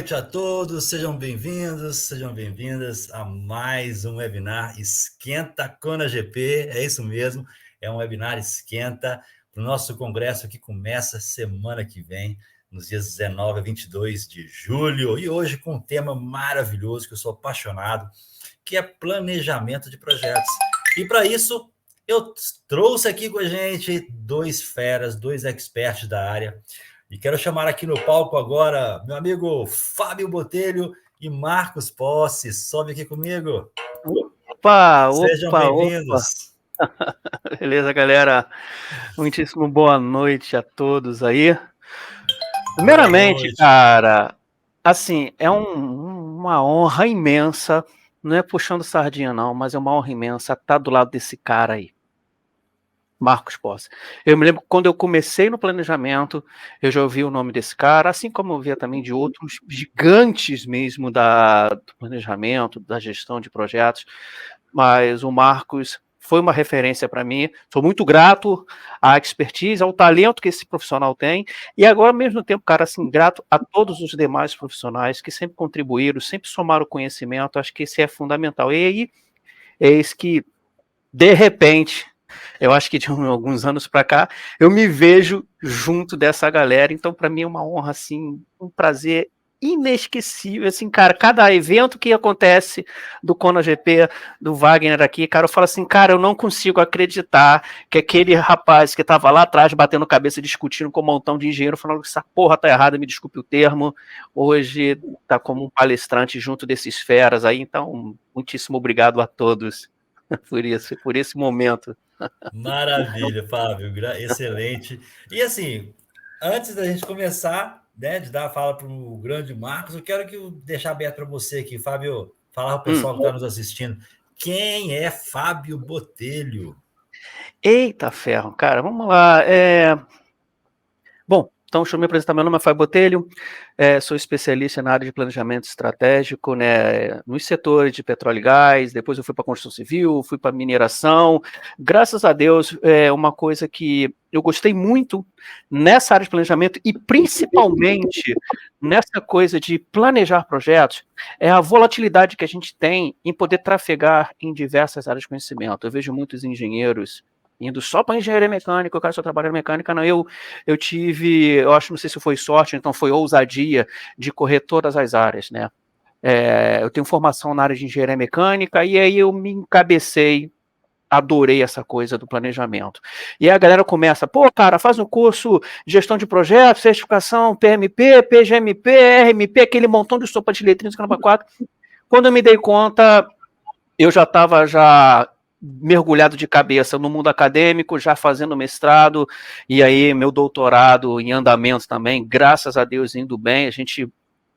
noite a todos, sejam bem-vindos, sejam bem-vindas a mais um webinar Esquenta CONAGP, é isso mesmo, é um webinar Esquenta para o nosso congresso que começa semana que vem, nos dias 19 a 22 de julho, e hoje com um tema maravilhoso que eu sou apaixonado, que é planejamento de projetos. E para isso, eu trouxe aqui com a gente dois feras, dois experts da área. E quero chamar aqui no palco agora meu amigo Fábio Botelho e Marcos Posse. Sobe aqui comigo. Opa, Sejam opa, bem-vindos. Beleza, galera? Muitíssimo boa noite a todos aí. Primeiramente, cara, assim, é uma honra imensa, não é puxando sardinha não, mas é uma honra imensa estar do lado desse cara aí, Marcos Posse. Eu me lembro que quando eu comecei no planejamento, eu já ouvi o nome desse cara, assim como eu via também de outros gigantes mesmo do planejamento, da gestão de projetos, mas o Marcos foi uma referência para mim. Sou muito grato à expertise, ao talento que esse profissional tem, e agora, ao mesmo tempo, cara, assim, grato a todos os demais profissionais que sempre contribuíram, sempre somaram conhecimento. Acho que isso é fundamental. E aí, eis que, de repente, eu acho que de alguns anos para cá, eu me vejo junto dessa galera, então para mim é uma honra, assim, um prazer inesquecível, assim, cara, cada evento que acontece do CONAGP, do Wagner aqui, cara, eu falo assim, cara, eu não consigo acreditar que aquele rapaz que estava lá atrás batendo cabeça, discutindo com um montão de engenheiro, falando que essa porra tá errada, me desculpe o termo, hoje tá como um palestrante junto desses feras aí, então, muitíssimo obrigado a todos por esse momento. Maravilha, Fábio, excelente. E assim, antes da gente começar, né, de dar a fala para o grande Marcos, eu quero deixar aberto para você aqui, Fábio, falar para o pessoal que está nos assistindo. Quem é Fábio Botelho? Eita ferro, cara, vamos lá. Bom, então deixa eu me apresentar. Meu nome é Fábio Botelho, sou especialista na área de planejamento estratégico, né, nos setores de petróleo e gás. Depois eu fui para a construção civil, fui para mineração. Graças a Deus, uma coisa que eu gostei muito nessa área de planejamento e principalmente nessa coisa de planejar projetos é a volatilidade que a gente tem em poder trafegar em diversas áreas de conhecimento. Eu vejo muitos engenheiros indo só para engenharia mecânica, eu quero só trabalhar em mecânica. Não, eu tive, eu acho, não sei se foi sorte, então foi ousadia de correr todas as áreas, né? Eu tenho formação na área de engenharia mecânica e aí eu me encabecei, adorei essa coisa do planejamento. E aí a galera começa, pô, cara, faz um curso de gestão de projetos, certificação, PMP, PGMP, RMP, aquele montão de sopa de letrinhas, caramba, 4. Quando eu me dei conta, eu já estava mergulhado de cabeça no mundo acadêmico, já fazendo mestrado, e aí meu doutorado em andamento também, graças a Deus indo bem. A gente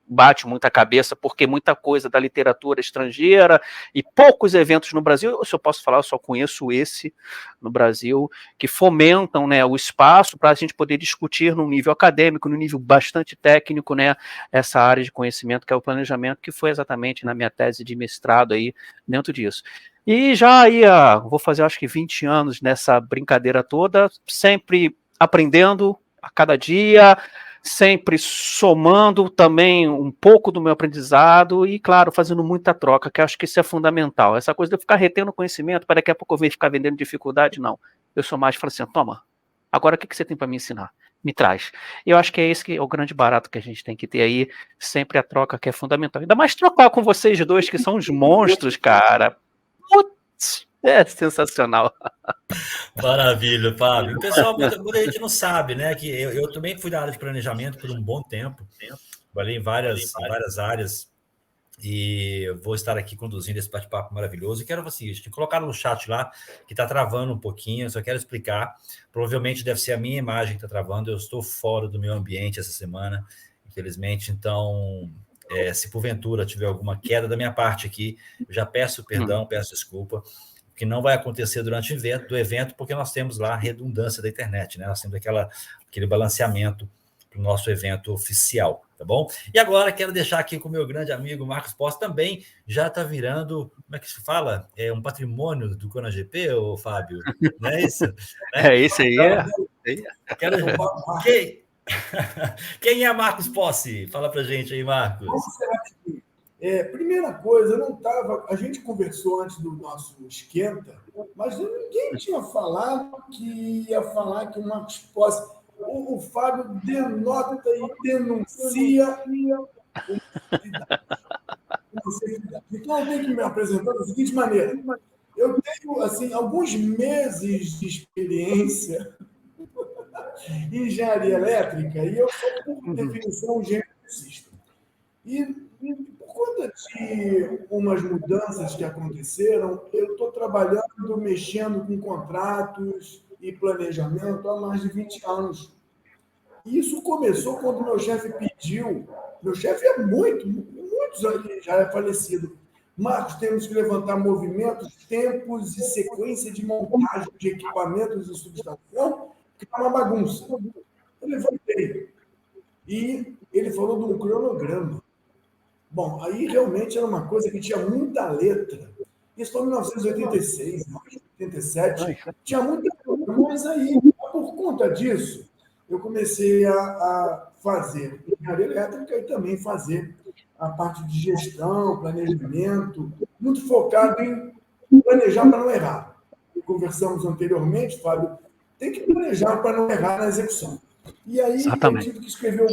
bate muita cabeça, porque muita coisa da literatura estrangeira e poucos eventos no Brasil, se eu posso falar, eu só conheço esse no Brasil, que fomentam, né, o espaço para a gente poder discutir num nível acadêmico, num nível bastante técnico, né, essa área de conhecimento que é o planejamento, que foi exatamente na minha tese de mestrado aí, dentro disso. E já aí, vou fazer acho que 20 anos nessa brincadeira toda, sempre aprendendo a cada dia, sempre somando também um pouco do meu aprendizado e, claro, fazendo muita troca, que acho que isso é fundamental. Essa coisa de eu ficar retendo conhecimento, para daqui a pouco eu vir ficar vendendo dificuldade, não. Eu sou mais, falo assim, toma, agora o que você tem para me ensinar? Me traz. Eu acho que é esse que é o grande barato que a gente tem que ter aí, sempre a troca que é fundamental. Ainda mais trocar com vocês dois, que são os monstros, cara. Putz, é sensacional. Maravilha, Fábio. O pessoal, muita gente não sabe, né? Que eu também fui da área de planejamento por um bom tempo, trabalhei em várias áreas e vou estar aqui conduzindo esse bate-papo maravilhoso. E quero assim, colocar no chat lá, que está travando um pouquinho, eu só quero explicar. Provavelmente deve ser a minha imagem que está travando, eu estou fora do meu ambiente essa semana, infelizmente, então. Se porventura tiver alguma queda da minha parte aqui, eu já peço perdão, peço desculpa, que não vai acontecer durante o evento, porque nós temos lá a redundância da internet, né? Nós temos aquele balanceamento para o nosso evento oficial, tá bom? E agora quero deixar aqui com o meu grande amigo Marcos Posse, também já está virando, como é que se fala? Um patrimônio do CONAGP, ô Fábio? Não é isso? É isso aí, Então, quero, Quem é Marcos Possi? Fala pra gente aí, Marcos. Primeira coisa, eu não estava. A gente conversou antes do nosso esquenta, mas ninguém tinha falado que ia falar que o Marcos Possi. O Fábio denota e denuncia então, eu tenho que me apresentar da seguinte maneira. Eu tenho assim, alguns meses de experiência em engenharia elétrica e eu sou, por definição, engenheiro eletricista. E por conta de umas mudanças que aconteceram, eu estou trabalhando, mexendo com contratos e planejamento há mais de 20 anos. E isso começou quando meu chefe pediu. Meu chefe é muitos anos, já é falecido. Marcos, temos que levantar movimentos, tempos e sequência de montagem de equipamentos e subestação, que está uma bagunça. Eu levantei. E ele falou de um cronograma. Bom, aí realmente era uma coisa que tinha muita letra. Isso foi em 1986, 87. Tinha muita letra, mas aí, por conta disso, eu comecei a fazer engenharia elétrica e também fazer a parte de gestão, planejamento, muito focado em planejar para não errar. Conversamos anteriormente, Fábio, tem que planejar para não errar na execução. E aí eu tive que escrever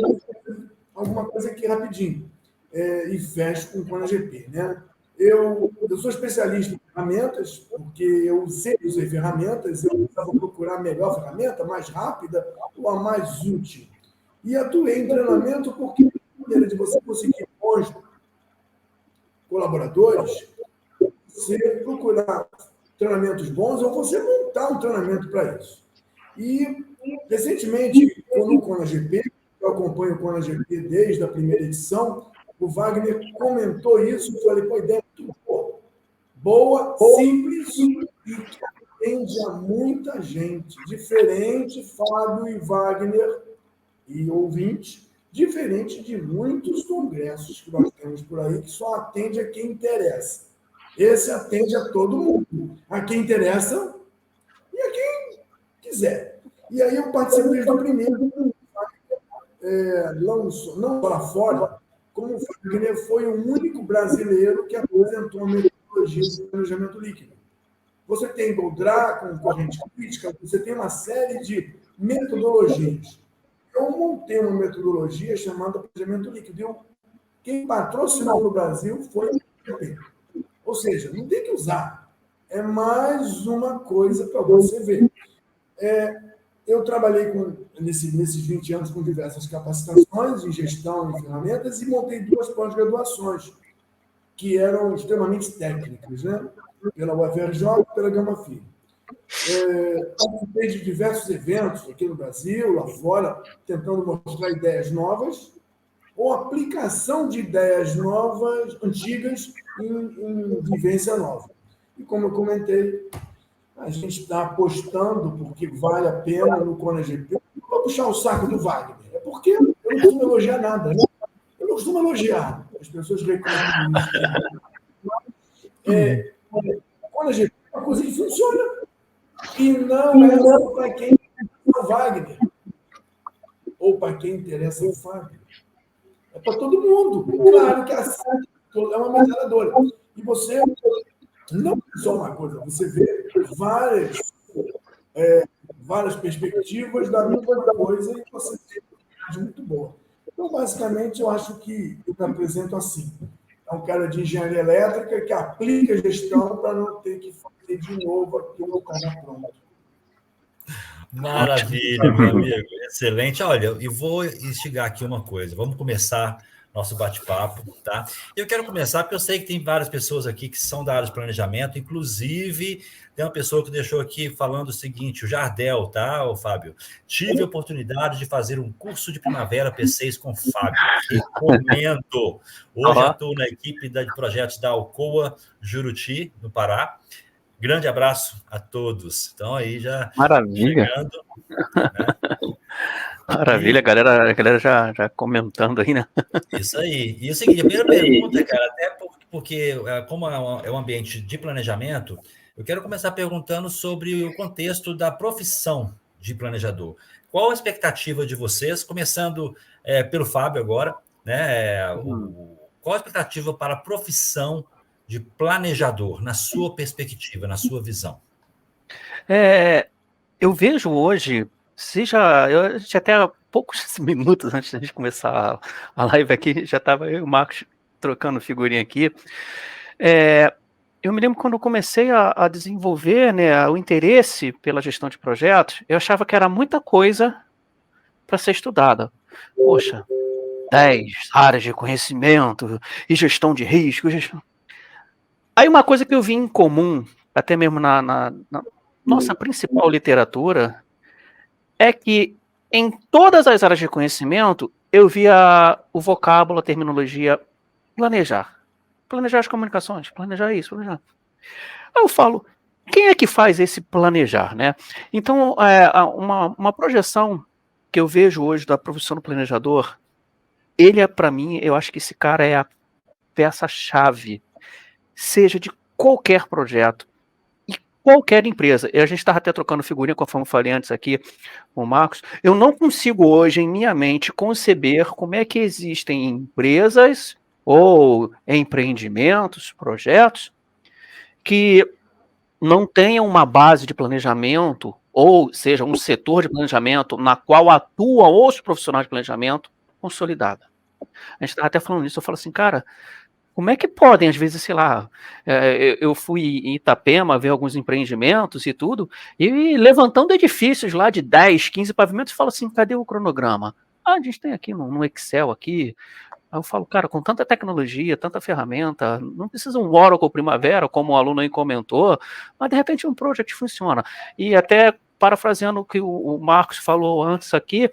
alguma coisa aqui rapidinho, e fecho com o ConaGP, né? Eu sou especialista em ferramentas, porque eu usei ferramentas, eu precisava procurar a melhor ferramenta, mais rápida ou a mais útil. E atuei em treinamento porque a maneira de você conseguir bons colaboradores, você procurar treinamentos bons ou você montar um treinamento para isso. E, recentemente, no ConaGP, eu acompanho o ConaGP desde a primeira edição, o Wagner comentou isso, eu falei, pô, ideia muito boa, simples e que atende a muita gente. Diferente, Fábio e Wagner e ouvinte, diferente de muitos congressos que nós temos por aí, que só atende a quem interessa. Esse atende a todo mundo, a quem interessa e a quem quiser. E aí eu participei do primeiro, lançou, não lá fora, como o Wagner foi o único brasileiro que apresentou a metodologia de planejamento líquido. Você tem Goldra com corrente crítica, você tem uma série de metodologias. Eu montei uma metodologia chamada planejamento líquido. Quem patrocinou no Brasil foi o ConaGP. Ou seja, não tem que usar. É mais uma coisa para você ver. Eu trabalhei nesses 20 anos com diversas capacitações em gestão e ferramentas e montei 2 pós-graduações, que eram extremamente técnicas, né? Pela UFRJ e pela Gama Filho. Participei de diversos eventos aqui no Brasil, lá fora, tentando mostrar ideias novas ou aplicação de ideias novas, antigas, em vivência nova. E como eu comentei, a gente está apostando, porque vale a pena no ConaGP. Não vou puxar o saco do Wagner, é porque eu não costumo elogiar nada. Né? Eu não costumo elogiar. As pessoas reclamam isso. O ConaGP é uma coisa que funciona. E não é só para quem interessa o Wagner, ou para quem interessa o Fábio. É para todo mundo. Claro que a SAD é uma metralhadora. E você não é só uma coisa, você vê várias perspectivas da mesma coisa e você tem uma coisa muito boa. Então, basicamente, eu acho que eu me apresento assim. É um cara de engenharia elétrica que aplica a gestão para não ter que fazer de novo aquilo que está pronto. Maravilha, meu amigo. Excelente. Olha, e vou instigar aqui uma coisa. Vamos começar nosso bate-papo, tá? Eu quero começar porque eu sei que tem várias pessoas aqui que são da área de planejamento, inclusive tem uma pessoa que deixou aqui falando o seguinte, o Jardel, tá, o Fábio? Tive a oportunidade de fazer um curso de primavera P6 com o Fábio. Recomendo. Hoje atuo na equipe de projetos da Alcoa Juruti, no Pará. Grande abraço a todos. Então, aí já Maravilha. chegando. Né? Maravilha, a galera já comentando aí, né? Isso aí. E o seguinte, a primeira pergunta, cara, até porque como é um ambiente de planejamento, eu quero começar perguntando sobre o contexto da profissão de planejador. qual a expectativa de vocês, começando pelo Fábio agora, né? Qual a expectativa para a profissão de planejador, na sua perspectiva, na sua visão? Eu vejo hoje, a gente até há poucos minutos antes de começar a live aqui, já estava eu e o Marcos trocando figurinha aqui. Eu me lembro quando eu comecei a desenvolver, né, o interesse pela gestão de projetos, eu achava que era muita coisa para ser estudada. Poxa, 10 áreas de conhecimento e gestão de risco. Aí uma coisa que eu vi em comum, até mesmo na nossa principal literatura, é que em todas as áreas de conhecimento eu via o vocábulo, a terminologia planejar. Planejar as comunicações, planejar isso, planejar. Aí eu falo, quem é que faz esse planejar, né? Então, uma projeção que eu vejo hoje da profissão do planejador, ele para mim, eu acho que esse cara é a peça-chave, seja de qualquer projeto, qualquer empresa. E a gente estava até trocando figurinha, conforme eu falei antes aqui com o Marcos. Eu não consigo hoje, em minha mente, conceber como é que existem empresas ou empreendimentos, projetos, que não tenham uma base de planejamento, ou seja, um setor de planejamento na qual atuam os profissionais de planejamento consolidada. A gente estava até falando isso, eu falo assim, cara, como é que podem, às vezes, sei lá, eu fui em Itapema ver alguns empreendimentos e tudo, e levantando edifícios lá de 10, 15 pavimentos, falo assim, cadê o cronograma? A gente tem aqui no Excel aqui. Aí eu falo, cara, com tanta tecnologia, tanta ferramenta, não precisa um Oracle Primavera, como o aluno aí comentou, mas de repente um project funciona. E até parafraseando o que o Marcos falou antes aqui,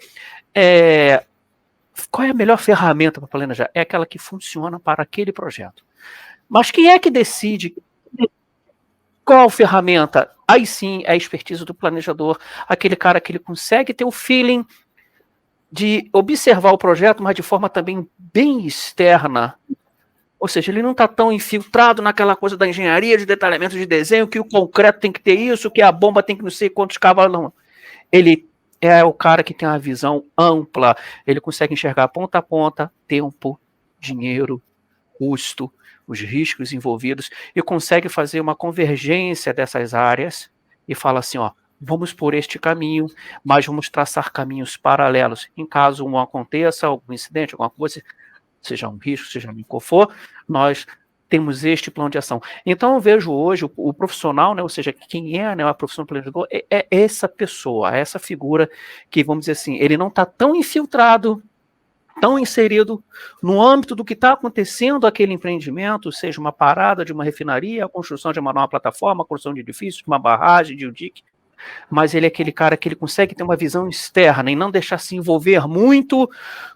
qual é a melhor ferramenta para planejar? É aquela que funciona para aquele projeto. Mas quem é que decide qual ferramenta? Aí sim é a expertise do planejador, aquele cara que ele consegue ter o feeling de observar o projeto, mas de forma também bem externa. Ou seja, ele não está tão infiltrado naquela coisa da engenharia, de detalhamento de desenho, que o concreto tem que ter isso, que a bomba tem que não sei quantos cavalos. Não. Ele é o cara que tem uma visão ampla, ele consegue enxergar ponta a ponta, tempo, dinheiro, custo, os riscos envolvidos, e consegue fazer uma convergência dessas áreas e fala assim, ó, vamos por este caminho, mas vamos traçar caminhos paralelos. Em caso um aconteça, algum incidente, alguma coisa, seja um risco, seja um que for, nós temos este plano de ação. Então eu vejo hoje o profissional, né, ou seja, quem é, né, a profissão do planejador, é essa pessoa, é essa figura que, vamos dizer assim, ele não está tão infiltrado, tão inserido no âmbito do que está acontecendo aquele empreendimento, seja uma parada de uma refinaria, a construção de uma nova plataforma, a construção de edifícios, uma barragem, de um dique, mas ele é aquele cara que ele consegue ter uma visão externa e não deixar se envolver muito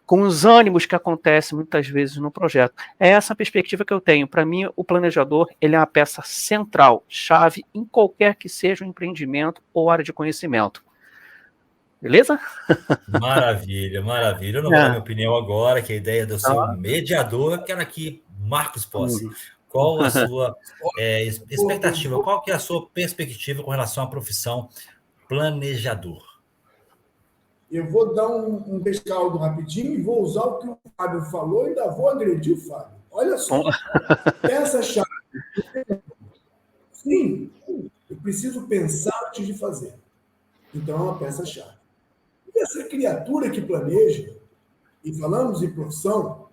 com os ânimos que acontecem muitas vezes no projeto. É essa a perspectiva que eu tenho. Para mim, o planejador ele é uma peça central, chave em qualquer que seja o empreendimento ou área de conhecimento. Beleza? Maravilha, maravilha. Eu não vou dar minha opinião agora, que a ideia do seu mediador, eu quero aqui, Marcos Possi. Qual a sua expectativa? Qual que é a sua perspectiva com relação à profissão planejador? Eu vou dar um rescaldo rapidinho e vou usar o que o Fábio falou e ainda vou agredir o Fábio. Olha só, peça-chave. Sim, eu preciso pensar antes de fazer. Então, é uma peça-chave. E essa criatura que planeja, e falamos em profissão,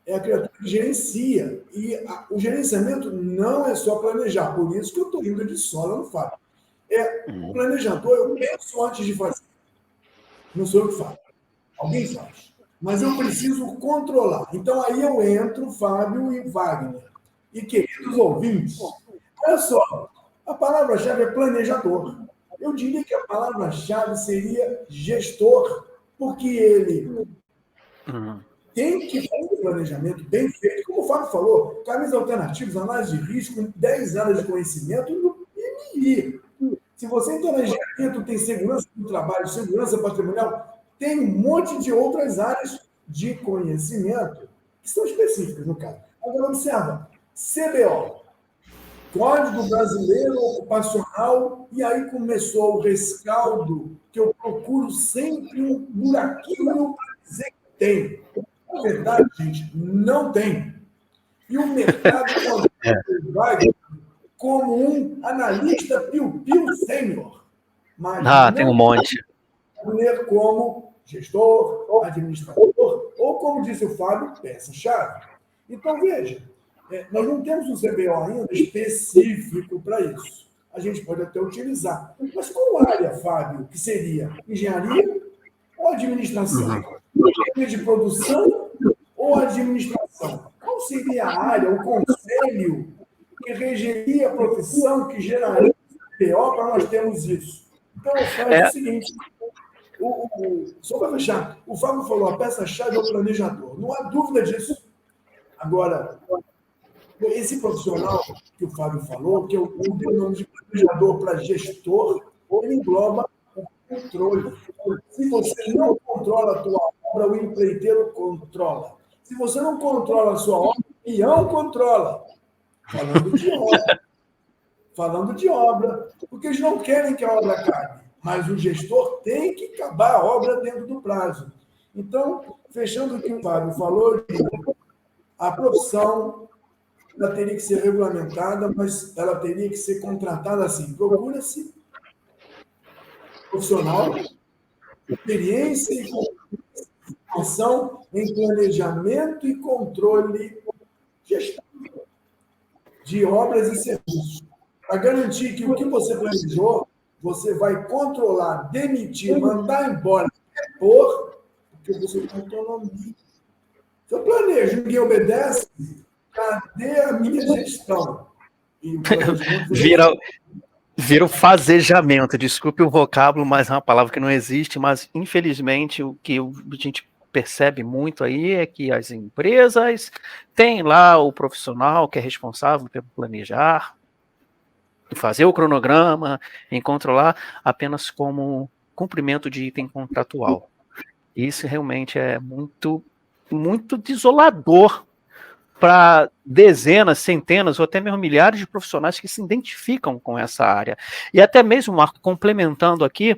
é a criatura que gerencia. E o gerenciamento não é só planejar. Por isso que eu estou indo de sola no Fábio. O planejador, eu penso antes de fazer. Não sou eu que faço. Alguém faz. Mas eu preciso controlar. Então, aí eu entro, Fábio e Wagner. E, queridos ouvintes, olha só, a palavra-chave é planejador. Eu diria que a palavra-chave seria gestor, porque ele tem que fazer o planejamento bem feito. Como o Fábio falou, caminhos alternativos, análise de risco, 10 anos de conhecimento no IMI. Se você entra na engenharia, tu tem segurança do trabalho, segurança patrimonial, tem um monte de outras áreas de conhecimento que são específicas, no caso. Agora, observa, CBO, Código Brasileiro Ocupacional, e aí começou o rescaldo, que eu procuro sempre um buraquinho para dizer que tem. Na verdade, gente, não tem. E o mercado vai como um analista piu-piu sênior. Mas tem um monte. Como gestor, administrador, ou, como disse o Fábio, peça-chave. Então, veja, nós não temos um CBO ainda específico para isso. A gente pode até utilizar. Mas qual área, Fábio, que seria? Engenharia ou administração? Engenharia de produção ou administração? Qual seria a área, o conselho que regeria a profissão, que geraria CBO para nós termos isso? Então, eu faço o seguinte... Só para fechar, o Fábio falou, a peça-chave é o planejador. Não há dúvida disso. Agora, esse profissional que o Fábio falou, que eu dei o nome de planejador para gestor, ele engloba o controle. Se você não controla a tua obra, o empreiteiro controla. Se você não controla a sua obra, o peão controla. Falando de obra, porque eles não querem que a obra acabe, mas o gestor tem que acabar a obra dentro do prazo. Então, fechando o que o Fábio falou, a profissão ela teria que ser regulamentada, mas ela teria que ser contratada assim. Procura-se profissional, experiência e formação em planejamento e controle gestão de obras e serviços, para garantir que o que você planejou, você vai controlar, demitir, mandar embora, repor, porque você tem autonomia. Se eu planejo, ninguém obedece, cadê a minha gestão? Vira o fazejamento. Desculpe o vocábulo, mas é uma palavra que não existe, mas infelizmente o que a gente percebe muito aí é que as empresas têm lá o profissional que é responsável pelo planejar, fazer o cronograma, em controlar apenas como cumprimento de item contratual. Isso realmente é muito, muito desolador para dezenas, centenas ou até mesmo milhares de profissionais que se identificam com essa área. E até mesmo, Marco, complementando aqui,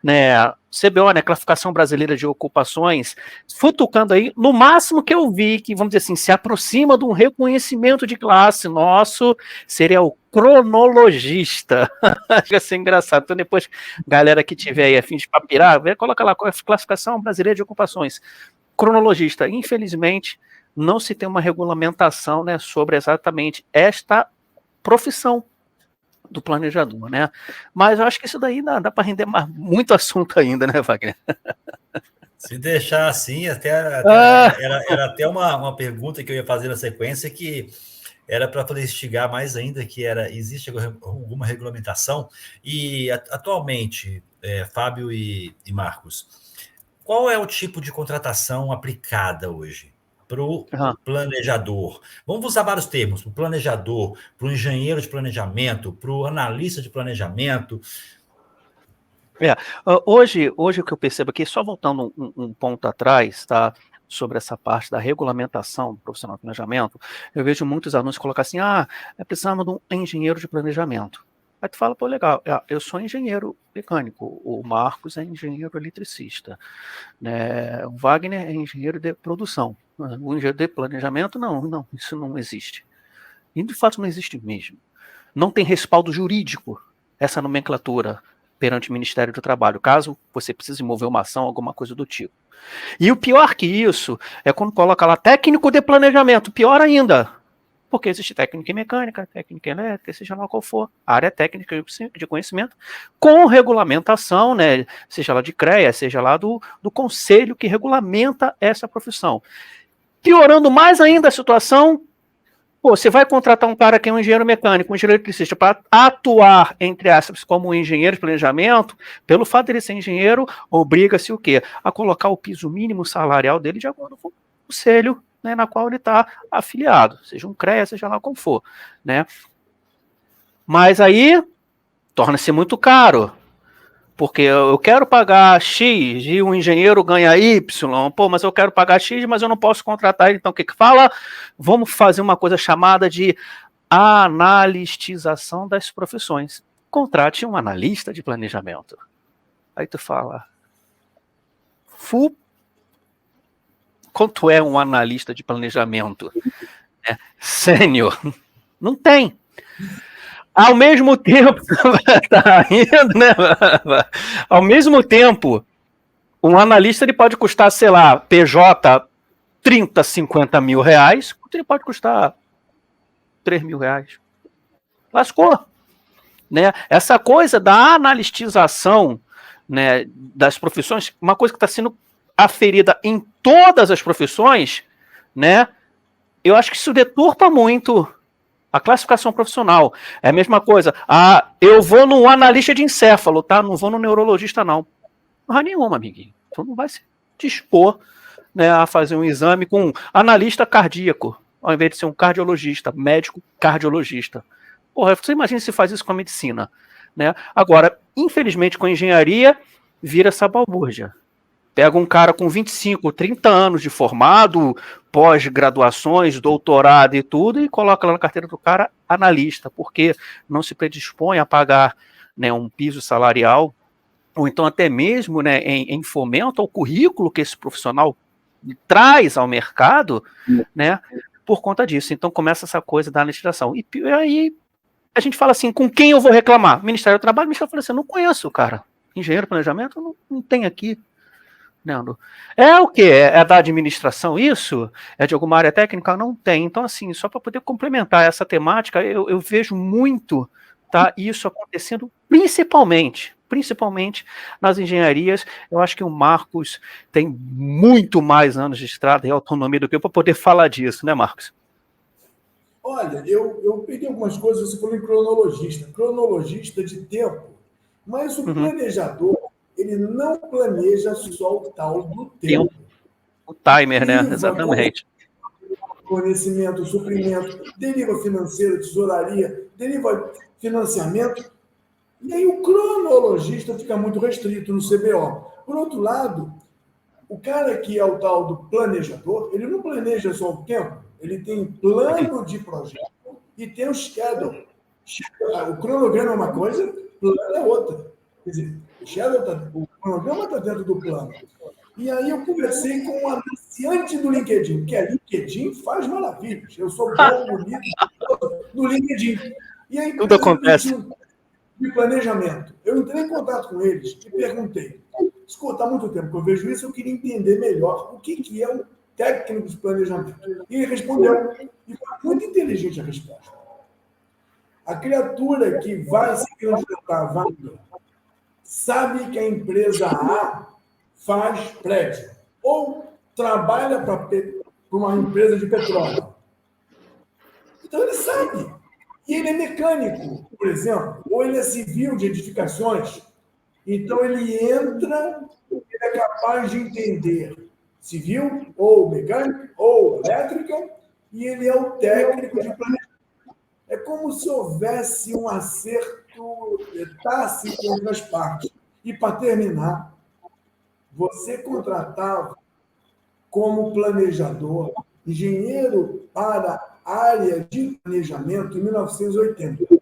né, CBO, né, Classificação Brasileira de Ocupações, futucando aí, no máximo que eu vi, que, vamos dizer assim, se aproxima de um reconhecimento de classe nosso, seria o cronologista. Acho assim engraçado. Então, depois, galera que tiver aí a fim de papirar, coloca lá, Classificação Brasileira de Ocupações. Cronologista, infelizmente, não se tem uma regulamentação, né, sobre exatamente esta profissão do planejador, né? Mas eu acho que isso daí dá para render muito assunto ainda, né, Wagner? Se deixar assim, era até uma pergunta que eu ia fazer na sequência, que era para poder instigar mais ainda, que existe alguma regulamentação? E atualmente, Fábio e Marcos, qual é o tipo de contratação aplicada hoje para o planejador? Vamos usar vários termos: para o planejador, para o engenheiro de planejamento, para o analista de planejamento. Hoje o que eu percebo aqui, só voltando um ponto atrás, tá, sobre essa parte da regulamentação do profissional de planejamento, eu vejo muitos alunos colocar assim, precisamos de um engenheiro de planejamento. Aí tu fala, pô, legal, eu sou engenheiro mecânico, o Marcos é engenheiro eletricista, né? O Wagner é engenheiro de produção, o engenheiro de planejamento, não, isso não existe. E de fato não existe mesmo. Não tem respaldo jurídico essa nomenclatura perante o Ministério do Trabalho, caso você precise mover uma ação, alguma coisa do tipo. E o pior que isso é quando coloca lá técnico de planejamento, pior ainda, porque existe técnica em mecânica, técnica em elétrica, seja lá qual for, área técnica de conhecimento, com regulamentação, né, seja lá de CREA, seja lá do conselho que regulamenta essa profissão. Piorando mais ainda a situação, você vai contratar um cara que é um engenheiro mecânico, um engenheiro eletricista, para atuar, entre aspas, como um engenheiro de planejamento, pelo fato de ele ser engenheiro, obriga-se o quê? A colocar o piso mínimo salarial dele de acordo com o conselho, né, na qual ele está afiliado, seja um CREA, seja lá como for, né? Mas aí torna-se muito caro, porque eu quero pagar X e o engenheiro ganha Y, mas eu quero pagar X, mas eu não posso contratar ele, então o que fala? Vamos fazer uma coisa chamada de a analistização das profissões. Contrate um analista de planejamento. Aí tu fala, quanto é um analista de planejamento? Sênior? Não tem. Ao mesmo tempo, tá indo, né? Ao mesmo tempo, um analista ele pode custar, sei lá, PJ 30, 50 mil reais, ele pode custar 3 mil reais. Lascou. Né? Essa coisa da analistização, né, das profissões, uma coisa que está sendo aferida em todas as profissões, né? Eu acho que isso deturpa muito a classificação profissional. É a mesma coisa. Eu vou no analista de encéfalo, tá? Não vou no neurologista, não. Não há nenhuma, amiguinho. Então não vai se dispor, né, a fazer um exame com um analista cardíaco, ao invés de ser um cardiologista, médico cardiologista. Porra, você imagina se faz isso com a medicina, né? Agora, infelizmente, com a engenharia, vira essa balbúrdia. Pega um cara com 25, 30 anos de formado, pós-graduações, doutorado e tudo, e coloca lá na carteira do cara analista, porque não se predispõe a pagar, né, um piso salarial, ou então até mesmo, né, em fomento ao currículo que esse profissional traz ao mercado, né, por conta disso. Então começa essa coisa da legislação. E aí a gente fala assim, com quem eu vou reclamar? Ministério do Trabalho. O Ministério fala assim, eu não conheço, cara. Engenheiro de planejamento não tem aqui. Não. É o quê? É da administração isso? É de alguma área técnica? Não tem. Então, assim, só para poder complementar essa temática, eu vejo muito, tá, isso acontecendo principalmente nas engenharias. Eu acho que o Marcos tem muito mais anos de estrada e autonomia do que eu para poder falar disso, né, Marcos? Olha, eu peguei algumas coisas, você falou em cronologista de tempo, mas o planejador, ele não planeja só o tal do tempo. O timer, né? Exatamente. Fornecimento, suprimento, deriva financeira, tesouraria, deriva financiamento. E aí o cronologista fica muito restrito no CBO. Por outro lado, o cara que é o tal do planejador, ele não planeja só o tempo, ele tem plano de projeto e tem o schedule. O cronograma é uma coisa, o plano é outra. Quer dizer, o cronograma está dentro do plano. E aí eu conversei com um anunciante do LinkedIn, porque a LinkedIn faz maravilhas. Eu sou bom, bonito, no LinkedIn. E aí, tudo acontece. De planejamento. Eu entrei em contato com eles e perguntei, escuta, há muito tempo que eu vejo isso, eu queria entender melhor o que é um técnico de planejamento. E ele respondeu, e foi muito inteligente a resposta. A criatura que vai se candidatar à vaga sabe que a empresa A faz prédio ou trabalha para uma empresa de petróleo. Então ele sabe. E ele é mecânico, por exemplo, ou ele é civil de edificações. Então ele entra, ele é capaz de entender civil, ou mecânico, ou elétrica, e ele é o técnico de planejamento. É como se houvesse um acerto tácito entre as partes. E, para terminar, você contratava como planejador, engenheiro para a área de planejamento em 1980.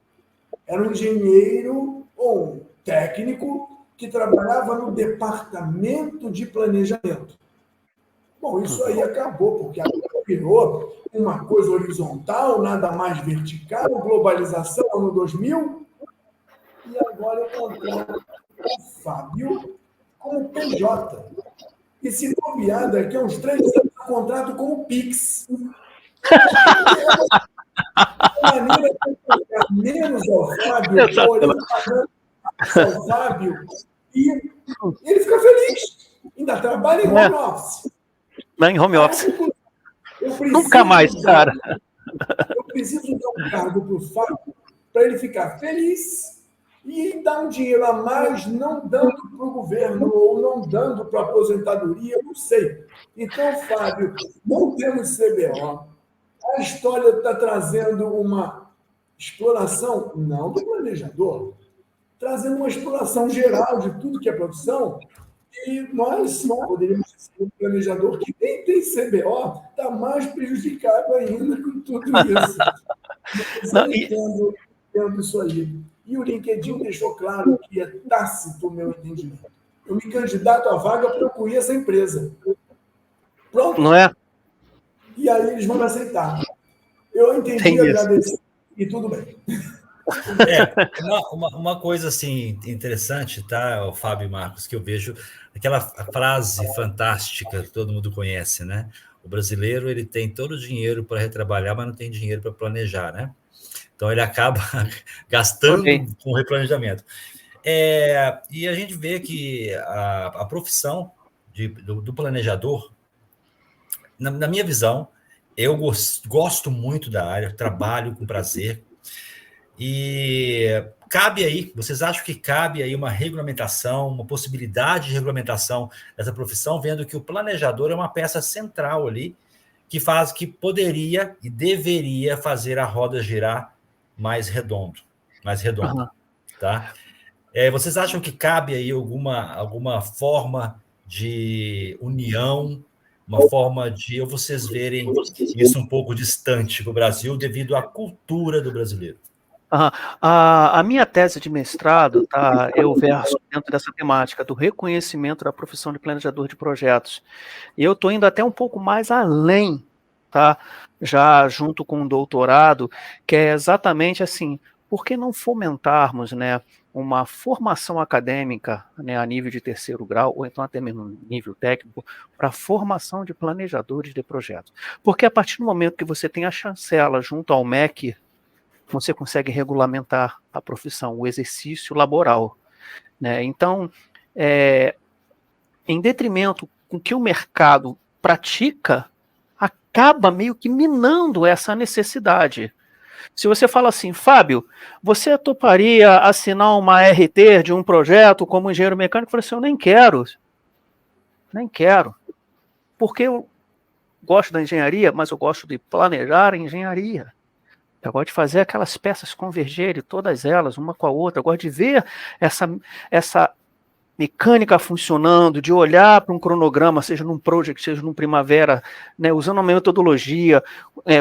Era um engenheiro ou um técnico que trabalhava no departamento de planejamento. Bom, isso aí acabou, porque agora virou uma coisa horizontal, nada mais vertical, globalização, ano 2000, e agora eu contrato o Fábio como PJ. E se bobear, daqui a uns 3 anos, eu contrato como Pix. A maneira de colocar menos ao Fábio, ao Fábio, e ele fica feliz. Ainda trabalha em home office. Em home office. Nunca mais, cara. Eu preciso dar um cargo para o Fábio para ele ficar feliz e dar um dinheiro a mais, não dando para o governo ou não dando para a aposentadoria, eu não sei. Então, Fábio, não temos CBO. A história está trazendo uma exploração, não do planejador, trazendo uma exploração geral de tudo que é produção, E nós poderíamos ser um planejador que nem tem CBO, está mais prejudicado ainda com tudo isso. Mas eu entendo isso aí. E o LinkedIn deixou claro que é tácito o meu entendimento. Eu me candidato à vaga para eu conhecer essa empresa. Pronto. Não é? E aí eles vão me aceitar. Eu entendi, agradeci e tudo bem. Uma coisa assim interessante, tá, o Fábio e Marcos, que eu vejo aquela frase fantástica que todo mundo conhece, né? O brasileiro ele tem todo o dinheiro para retrabalhar, mas não tem dinheiro para planejar, né? Então ele acaba gastando com replanejamento. E a gente vê que a profissão do planejador, na minha visão, eu gosto muito da área, trabalho com prazer. E cabe aí, vocês acham que cabe aí uma regulamentação, uma possibilidade de regulamentação dessa profissão, vendo que o planejador é uma peça central ali, que poderia e deveria fazer a roda girar mais redonda, tá? Vocês acham que cabe aí alguma forma de união, uma forma de vocês verem isso um pouco distante do Brasil devido à cultura do brasileiro? A minha tese de mestrado, tá, eu verso dentro dessa temática do reconhecimento da profissão de planejador de projetos. E eu estou indo até um pouco mais além, tá, já junto com o doutorado, que é exatamente assim, por que não fomentarmos, né, uma formação acadêmica, né, a nível de terceiro grau, ou então até mesmo nível técnico, para a formação de planejadores de projetos? Porque a partir do momento que você tem a chancela junto ao MEC, você consegue regulamentar a profissão, o exercício laboral, né? Então, em detrimento com que o mercado pratica, acaba meio que minando essa necessidade. Se você fala assim, Fábio, você toparia assinar uma RT de um projeto como engenheiro mecânico? Eu falei assim, eu nem quero, porque eu gosto da engenharia, mas eu gosto de planejar a engenharia. Eu gosto de fazer aquelas peças convergerem, todas elas, uma com a outra. Eu gosto de ver essa mecânica funcionando, de olhar para um cronograma, seja num Project, seja num Primavera, né, usando uma metodologia,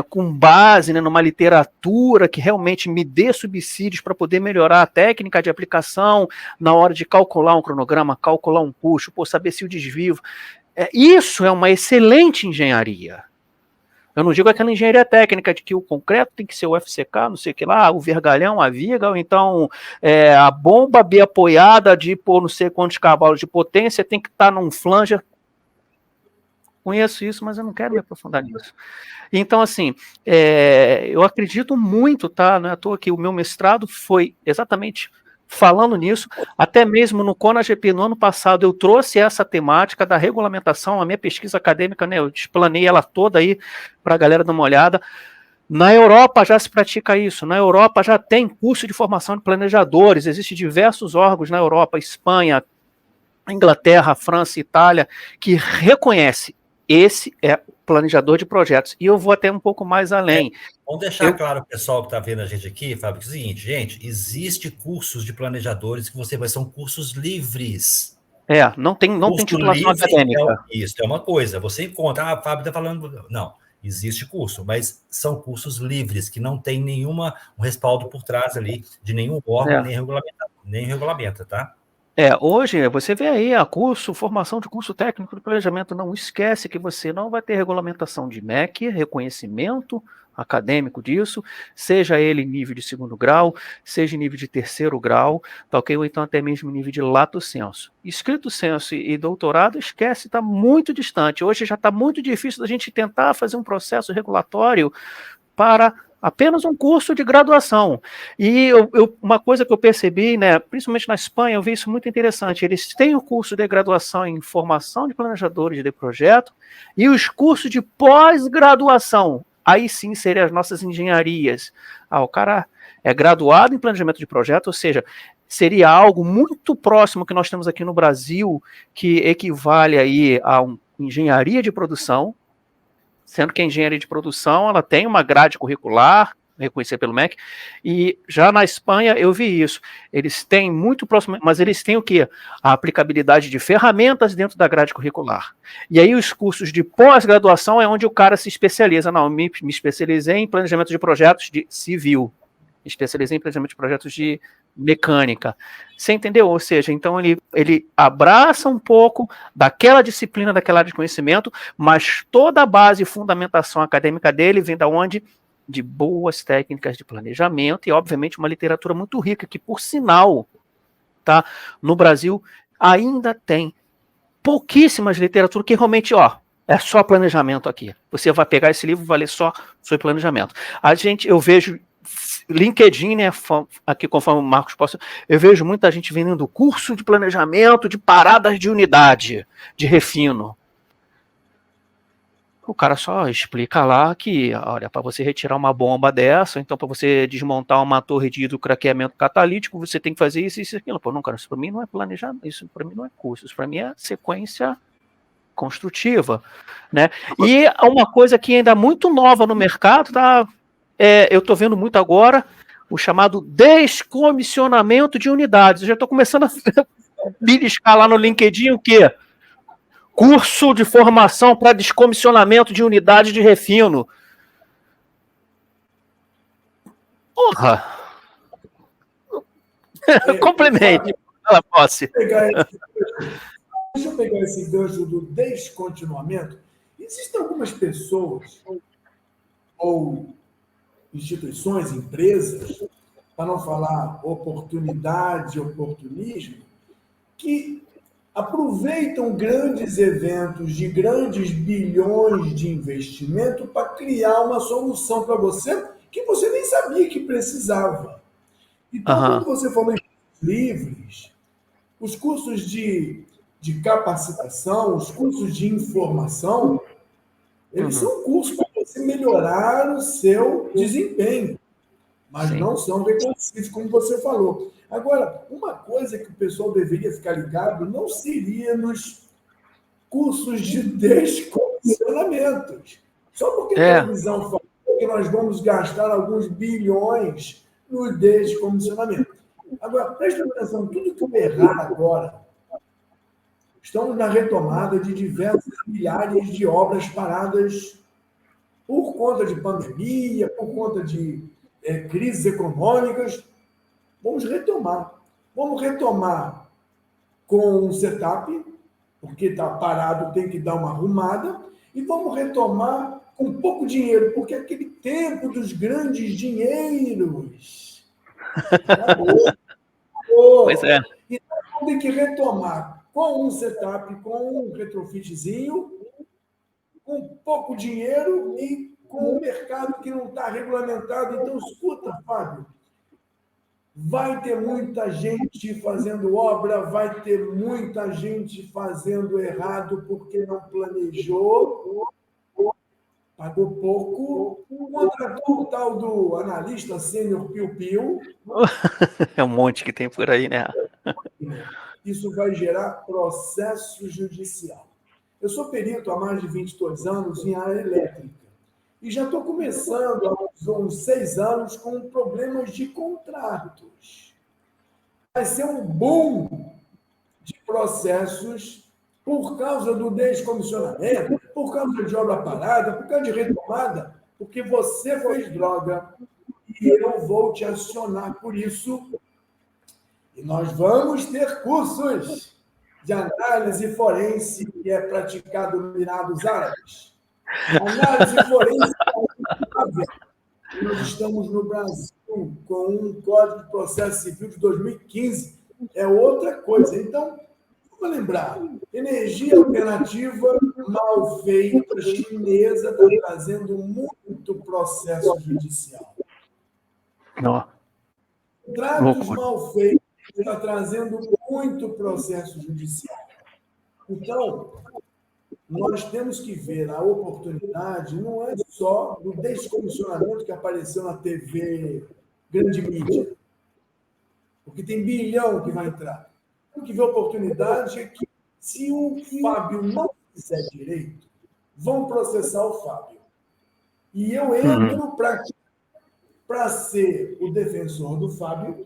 com base, né, numa literatura que realmente me dê subsídios para poder melhorar a técnica de aplicação na hora de calcular um cronograma, calcular um custo, saber se o desvio... Isso é uma excelente engenharia. Eu não digo aquela engenharia técnica de que o concreto tem que ser o FCK, não sei o que lá, o vergalhão, a viga, ou então a bomba bem apoiada de por não sei quantos cavalos de potência tem que estar num flanger. Conheço isso, mas eu não quero me aprofundar nisso. Então, assim, eu acredito muito, tá? Não é à toa que o meu mestrado foi exatamente falando nisso, até mesmo no CONAGP, no ano passado, eu trouxe essa temática da regulamentação, a minha pesquisa acadêmica, né, eu explanei ela toda aí para a galera dar uma olhada. Na Europa já se pratica isso, na Europa já tem curso de formação de planejadores, existem diversos órgãos na Europa, Espanha, Inglaterra, França, Itália, que reconhece esse planejador de projetos. E eu vou até um pouco mais além. Vamos deixar claro o pessoal que está vendo a gente aqui, Fábio, que é o seguinte, gente, existe cursos de planejadores que são cursos livres. Não tem titulação acadêmica. Isso é uma coisa. Você encontra, Fábio está falando... Não, existe curso, mas são cursos livres, que não tem um respaldo por trás ali, de nenhum órgão, nem regulamenta, tá? Hoje, você vê aí formação de curso técnico de planejamento, não esquece que você não vai ter regulamentação de MEC, reconhecimento acadêmico disso, seja ele nível de segundo grau, seja nível de terceiro grau, tá ok? Ou então até mesmo nível de lato sensu. Escrito sensu e doutorado, esquece, está muito distante. Hoje já está muito difícil da gente tentar fazer um processo regulatório para apenas um curso de graduação. E uma coisa que eu percebi, né, principalmente na Espanha, eu vi isso muito interessante. Eles têm o curso de graduação em formação de planejadores de projeto e os cursos de pós-graduação. Aí sim seriam as nossas engenharias. O cara é graduado em planejamento de projeto, ou seja, seria algo muito próximo que nós temos aqui no Brasil, que equivale aí a engenharia de produção, sendo que a engenharia de produção ela tem uma grade curricular, reconhecer pelo MEC, e já na Espanha eu vi isso. Eles têm muito próximo, mas eles têm o quê? A aplicabilidade de ferramentas dentro da grade curricular. E aí os cursos de pós-graduação é onde o cara se especializa. Não, me especializei em planejamento de projetos de civil, me especializei em planejamento de projetos de mecânica. Você entendeu? Ou seja, então ele abraça um pouco daquela disciplina, daquela área de conhecimento, mas toda a base e fundamentação acadêmica dele vem da onde? De boas técnicas de planejamento e, obviamente, uma literatura muito rica, que, por sinal, tá, no Brasil ainda tem pouquíssimas literaturas que realmente, é só planejamento aqui. Você vai pegar esse livro e vai ler só sobre planejamento. Eu vejo LinkedIn, né, aqui conforme o Marcos possa, eu vejo muita gente vendendo curso de planejamento de paradas de unidade, de refino. O cara só explica lá que, olha, para você retirar uma bomba dessa, então para você desmontar uma torre de hidrocraqueamento catalítico, você tem que fazer isso, isso e aquilo. Pô, não, cara, isso para mim não é planejamento, isso para mim não é curso, isso para mim é sequência construtiva, né? E uma coisa que ainda é muito nova no mercado, tá? Eu estou vendo muito agora o chamado descomissionamento de unidades. Eu já estou começando a beliscar lá no LinkedIn o quê? Curso de formação para descomissionamento de unidade de refino. Porra! Complemente. Ela posse. Deixa eu pegar esse gancho do descontinuamento. Existem algumas pessoas ou instituições, empresas, para não falar oportunidade, oportunismo, que aproveitam grandes eventos de grandes bilhões de investimento para criar uma solução para você que você nem sabia que precisava. Então, quando você falou em livres, os cursos de capacitação, os cursos de informação, eles são cursos para você melhorar o seu desempenho, mas não são reconhecidos, como você falou. Agora, uma coisa que o pessoal deveria ficar ligado não seria nos cursos de descomissionamentos. Só porque a televisão falou que nós vamos gastar alguns bilhões no descomissionamento. Agora, preste atenção, tudo que eu errar agora, estamos na retomada de diversas milhares de obras paradas por conta de pandemia, por conta de crises econômicas. Vamos retomar. Vamos retomar com um setup, porque está parado, tem que dar uma arrumada, e vamos retomar com pouco dinheiro, porque aquele tempo dos grandes dinheiros acabou. Pois é. Então, tem que retomar com um setup, com um retrofitzinho, com pouco dinheiro e com um mercado que não está regulamentado. Então, escuta, Fábio, vai ter muita gente fazendo obra, vai ter muita gente fazendo errado porque não planejou, pagou pouco, contratou o tal do analista sênior piu-piu. É um monte que tem por aí, né? Isso vai gerar processo judicial. Eu sou perito há mais de 22 anos em área elétrica e já estou começando há uns 6 anos com problemas de contratos. Vai ser um boom de processos por causa do descomissionamento, por causa de obra parada, por causa de retomada, porque você fez droga e eu vou te acionar por isso. E nós vamos ter cursos de análise forense, que é praticado no Emirados Árabes. Análise forense. Nós estamos no Brasil com um Código de Processo Civil de 2015. É outra coisa. Então, vamos lembrar, energia alternativa mal feita, chinesa, está trazendo muito processo judicial. Contratos mal feitos está trazendo muito processo judicial. Então, nós temos que ver a oportunidade, não é só do descomissionamento que apareceu na TV grande mídia, porque tem bilhão que vai entrar. Temos que ver a oportunidade é que, se o Fábio não fizer direito, vão processar o Fábio. E eu entro para para ser o defensor do Fábio,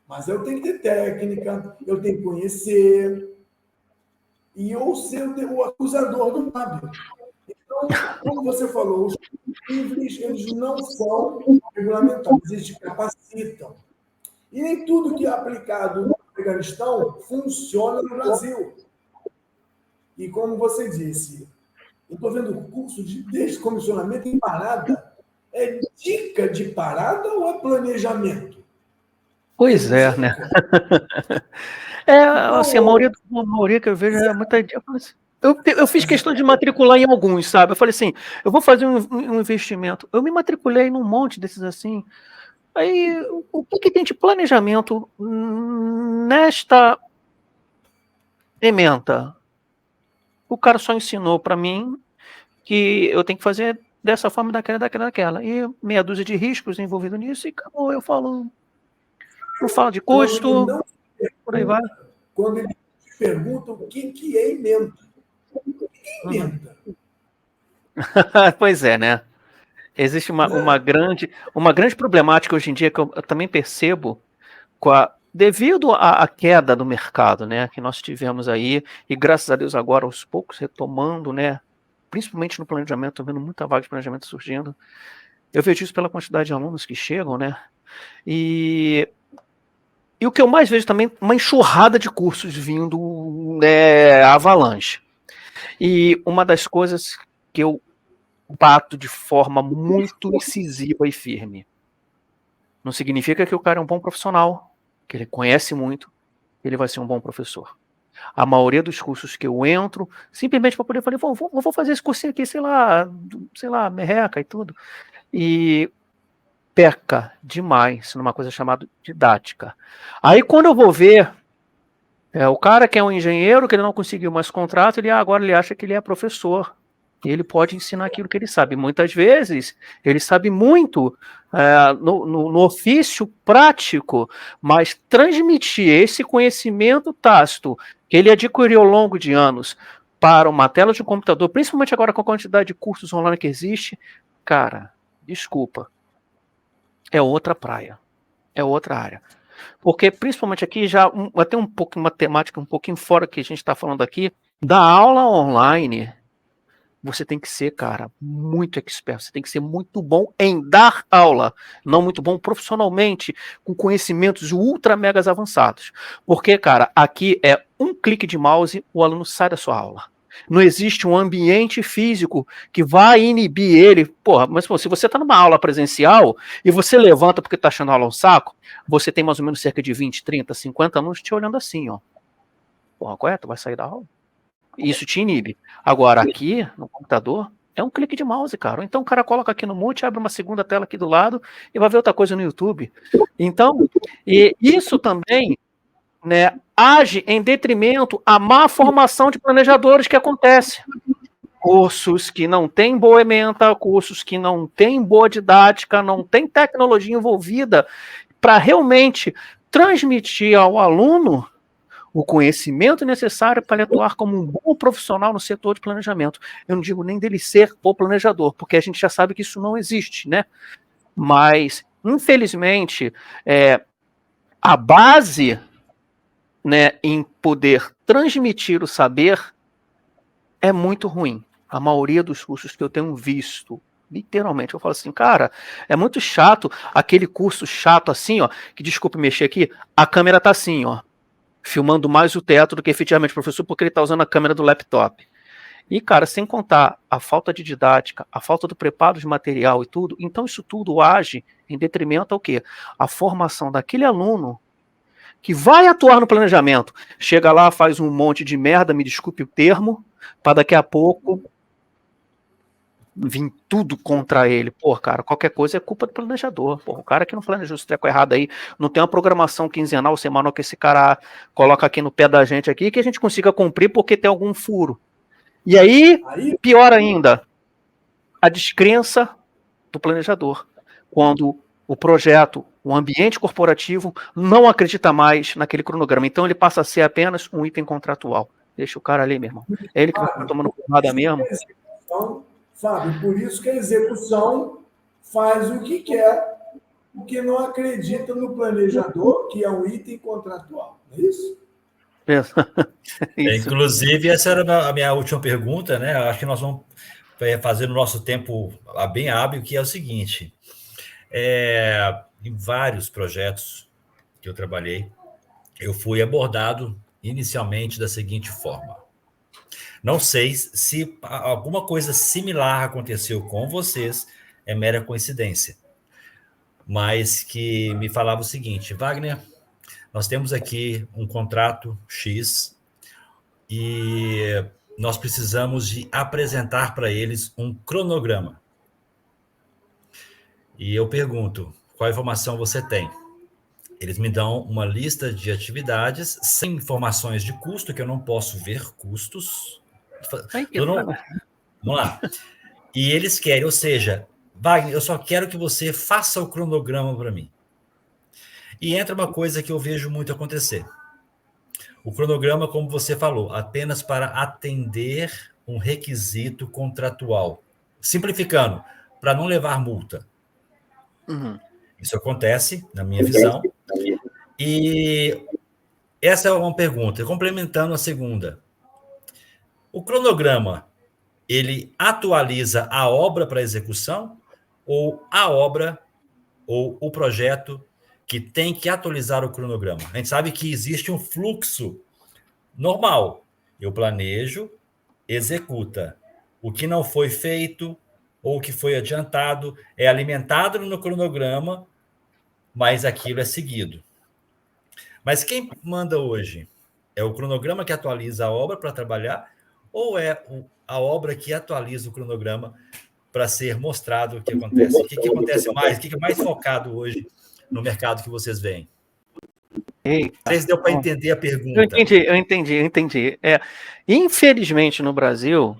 mas eu tenho que ter técnica, eu tenho que conhecer, e eu ser o acusador do Fábio. Então, como você falou, os livres, eles não são regulamentados, eles capacitam. E nem tudo que é aplicado no Afeganistão funciona no Brasil. E como você disse, eu estou vendo o curso de descomissionamento em parada. É dica de parada ou é planejamento? Pois é, né? Assim, a maioria que eu vejo é muita dica. Eu fiz questão de matricular em alguns, sabe? Eu falei assim, eu vou fazer um investimento. Eu me matriculei num monte desses assim. Aí, o que tem de planejamento nesta ementa? O cara só ensinou para mim que eu tenho que fazer dessa forma, daquela. E meia dúzia de riscos envolvidos nisso, e acabou. Eu falo, não falo de custo, por aí vai. Quando ele te pergunta o que é emenda. O que é emenda? Pois é, né? Existe uma grande problemática hoje em dia que eu também percebo devido à queda do mercado, né, que nós tivemos aí, e graças a Deus agora aos poucos retomando, né, principalmente no planejamento, estou vendo muita vaga de planejamento surgindo. Eu vejo isso pela quantidade de alunos que chegam, né, e o que eu mais vejo também, uma enxurrada de cursos vindo, né, avalanche. E uma das coisas que eu bato de forma muito incisiva e firme. Não significa que o cara é um bom profissional, que ele conhece muito, ele vai ser um bom professor. A maioria dos cursos que eu entro, simplesmente para poder falar, vou fazer esse cursinho aqui, sei lá, merreca e tudo. E peca demais numa coisa chamada didática. Aí quando eu vou ver, o cara que é um engenheiro, que ele não conseguiu mais contrato, agora ele acha que ele é professor. Ele pode ensinar aquilo que ele sabe. Muitas vezes, ele sabe muito no ofício prático, mas transmitir esse conhecimento tácito que ele adquiriu ao longo de anos para uma tela de computador, principalmente agora com a quantidade de cursos online que existe, cara, desculpa, é outra praia, é outra área. Porque, principalmente aqui, já até um pouco uma temática um pouquinho fora que a gente está falando aqui, da aula online, você tem que ser, cara, muito expert, você tem que ser muito bom em dar aula, não muito bom profissionalmente, com conhecimentos ultra megas avançados. Porque, cara, aqui é um clique de mouse, o aluno sai da sua aula. Não existe um ambiente físico que vai inibir ele. Porra, mas se você está numa aula presencial e você levanta porque está achando a aula um saco, você tem mais ou menos cerca de 20, 30, 50 alunos te olhando assim, ó. Porra, correto? Vai sair da aula? Isso te inibe. Agora, aqui, no computador, é um clique de mouse, cara. Ou então o cara coloca aqui no mute, abre uma segunda tela aqui do lado e vai ver outra coisa no YouTube. Então, e isso também, né, age em detrimento à má formação de planejadores que acontece. Cursos que não têm boa ementa, cursos que não têm boa didática, não tem tecnologia envolvida para realmente transmitir ao aluno o conhecimento necessário para ele atuar como um bom profissional no setor de planejamento. Eu não digo nem dele ser o planejador, porque a gente já sabe que isso não existe, né? Mas, infelizmente, a base, né, em poder transmitir o saber é muito ruim. A maioria dos cursos que eu tenho visto, literalmente, eu falo assim, cara, é muito chato, aquele curso chato assim, ó, que, desculpe mexer aqui, a câmera tá assim, ó, filmando mais o teto do que efetivamente o professor, porque ele está usando a câmera do laptop. E, cara, sem contar a falta de didática, a falta do preparo de material e tudo, então isso tudo age em detrimento ao quê? A formação daquele aluno que vai atuar no planejamento. Chega lá, faz um monte de merda, me desculpe o termo, para daqui a pouco vir tudo contra ele. Pô, cara, qualquer coisa é culpa do planejador. Pô, o cara que não planejou esse treco errado aí, não tem uma programação quinzenal, semanal que esse cara coloca aqui no pé da gente aqui, que a gente consiga cumprir porque tem algum furo. E aí, pior ainda, a descrença do planejador. Quando o projeto, o ambiente corporativo não acredita mais naquele cronograma. Então ele passa a ser apenas um item contratual. Deixa o cara ali, meu irmão. É ele que vai tomando porrada mesmo. Fábio, por isso que a execução faz o que quer, porque não acredita no planejador, que é um item contratual. Não é isso? Isso. Inclusive, essa era a minha última pergunta, né? Acho que nós vamos fazer no nosso tempo bem hábil, que é o seguinte: em vários projetos que eu trabalhei, eu fui abordado inicialmente da seguinte forma. Não sei se alguma coisa similar aconteceu com vocês, é mera coincidência, mas que me falava o seguinte: Wagner, nós temos aqui um contrato X e nós precisamos de apresentar para eles um cronograma. E eu pergunto, qual informação você tem? Eles me dão uma lista de atividades sem informações de custo, que eu não posso ver custos. Vamos lá. E eles querem, ou seja, Wagner, eu só quero que você faça o cronograma para mim. E entra uma coisa que eu vejo muito acontecer. O cronograma, como você falou, apenas para atender um requisito contratual. Simplificando, para não levar multa. Uhum. Isso acontece, na minha visão. E essa é uma pergunta. Complementando a segunda. O cronograma, ele atualiza a obra para execução ou a obra ou o projeto que tem que atualizar o cronograma? A gente sabe que existe um fluxo normal. Eu planejo, executa. O que não foi feito ou o que foi adiantado é alimentado no cronograma, mas aquilo é seguido. Mas quem manda hoje? É o cronograma que atualiza a obra para trabalhar ou é a obra que atualiza o cronograma para ser mostrado o que acontece? O que acontece mais? O que é mais focado hoje no mercado que vocês veem? Eita. Não sei se deu para entender a pergunta. Eu entendi. Infelizmente, no Brasil,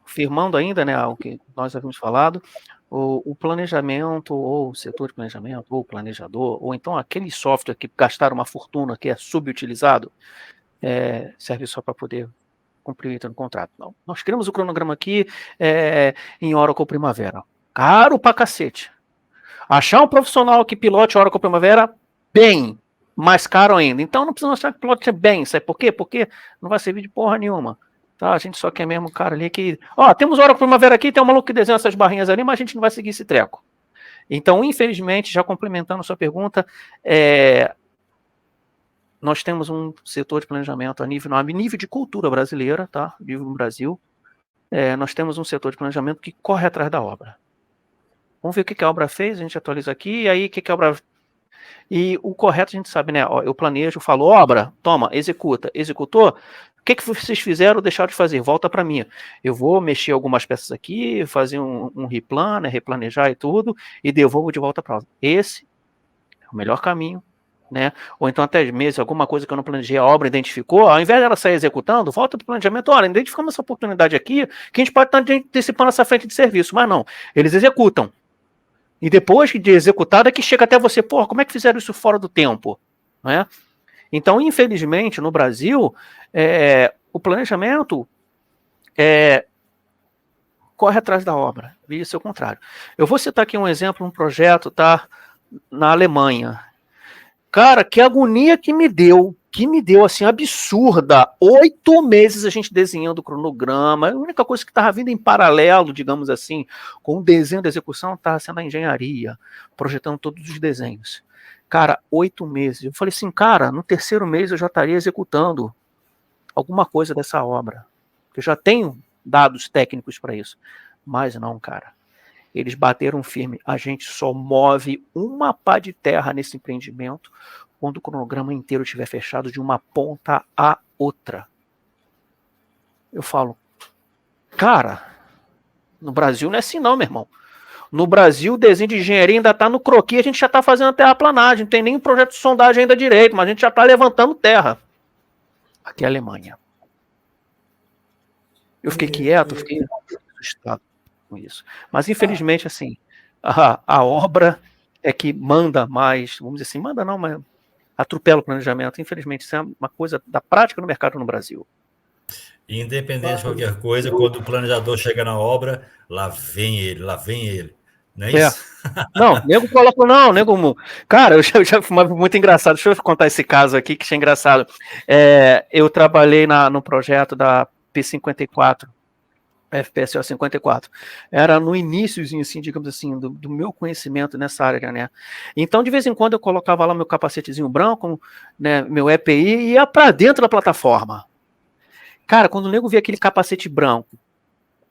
firmando ainda, né, o que nós havíamos falado, o planejamento, ou o setor de planejamento, ou o planejador, ou então aquele software que gastaram uma fortuna, que é subutilizado, serve só para poder cumprir o item do contrato. Não. Nós criamos o cronograma aqui em Oracle Primavera. Caro pra cacete. Achar um profissional que pilote Oracle Primavera, bem, mais caro ainda. Então não precisa achar que pilote bem, sabe por quê? Porque não vai servir de porra nenhuma. Tá? A gente só quer mesmo um cara ali que... temos Oracle Primavera aqui, tem um maluco que desenha essas barrinhas ali, mas a gente não vai seguir esse treco. Então, infelizmente, já complementando a sua pergunta, nós temos um setor de planejamento a nível de cultura brasileira, tá? Nível no Brasil. Nós temos um setor de planejamento que corre atrás da obra. Vamos ver o que a obra fez, a gente atualiza aqui, e aí o que a obra... E o correto a gente sabe, né? Eu planejo, falo, obra, toma, executa. Executou? O que vocês fizeram ou deixaram de fazer? Volta para mim. Eu vou mexer algumas peças aqui, fazer um replan, né? Replanejar e tudo, e devolvo de volta para ela. Esse é o melhor caminho, né? Ou então até mesmo alguma coisa que eu não planejei, a obra identificou, ao invés dela sair executando, volta para o planejamento, olha, identificamos essa oportunidade aqui, que a gente pode estar antecipando essa frente de serviço, mas não, eles executam. E depois de executado é que chega até você, porra, como é que fizeram isso fora do tempo? Não é? Então, infelizmente, no Brasil, o planejamento corre atrás da obra, e isso é o contrário. Eu vou citar aqui um exemplo, um projeto, tá, na Alemanha. Cara, que agonia que me deu, assim, absurda. 8 meses a gente desenhando o cronograma. A única coisa que estava vindo em paralelo, digamos assim, com o desenho da execução, estava sendo a engenharia, projetando todos os desenhos. Cara, 8 meses. Eu falei assim, cara, no 3º mês eu já estaria executando alguma coisa dessa obra. Eu já tenho dados técnicos para isso. Mas não, cara. Eles bateram firme. A gente só move uma pá de terra nesse empreendimento quando o cronograma inteiro estiver fechado de uma ponta a outra. Eu falo, cara, no Brasil não é assim não, meu irmão. No Brasil, o desenho de engenharia ainda está no croquis, a gente já está fazendo a terraplanagem, não tem nem projeto de sondagem ainda direito, mas a gente já está levantando terra. Aqui é a Alemanha. Eu fiquei quieto, fiquei assustado com isso. Mas, infelizmente, assim, a obra é que manda mais, vamos dizer assim, manda não, mas atropela o planejamento. Infelizmente, isso é uma coisa da prática no mercado no Brasil. Independente de qualquer coisa, quando o planejador chega na obra, lá vem ele. Não é É. isso? Não, nego coloca, não, nego. Cara, eu já fui muito engraçado. Deixa eu contar esse caso aqui que achei engraçado. Eu trabalhei no projeto da P54, FPSO 54. Era no iníciozinho, assim, digamos assim, do meu conhecimento nessa área, né? Então, de vez em quando, eu colocava lá meu capacetezinho branco, né, meu EPI, e ia pra dentro da plataforma. Cara, quando o nego via aquele capacete branco,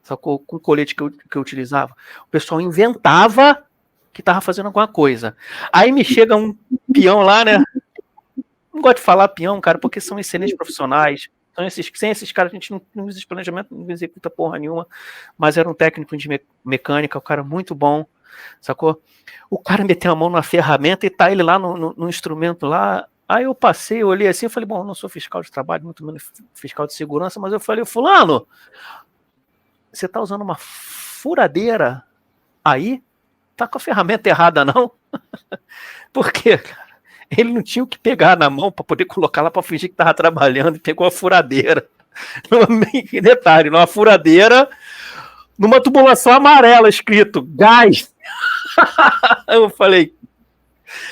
sacou, com o colete que eu utilizava, o pessoal inventava que tava fazendo alguma coisa. Aí me chega um peão lá, né? Não gosto de falar peão, cara, porque são excelentes profissionais. Sem esses caras, a gente não existe planejamento, não executa porra nenhuma. Mas era um técnico de mecânica, um cara muito bom, sacou? O cara meteu a mão na ferramenta e tá ele lá no instrumento lá. Aí eu passei, eu olhei assim, eu falei, bom, eu não sou fiscal de trabalho, muito menos fiscal de segurança, mas eu falei, fulano, você tá usando uma furadeira aí? Tá com a ferramenta errada, não? Por quê? Ele não tinha o que pegar na mão para poder colocar lá para fingir que estava trabalhando e pegou a furadeira. Detalhe, numa furadeira, numa tubulação amarela escrito gás. Eu falei.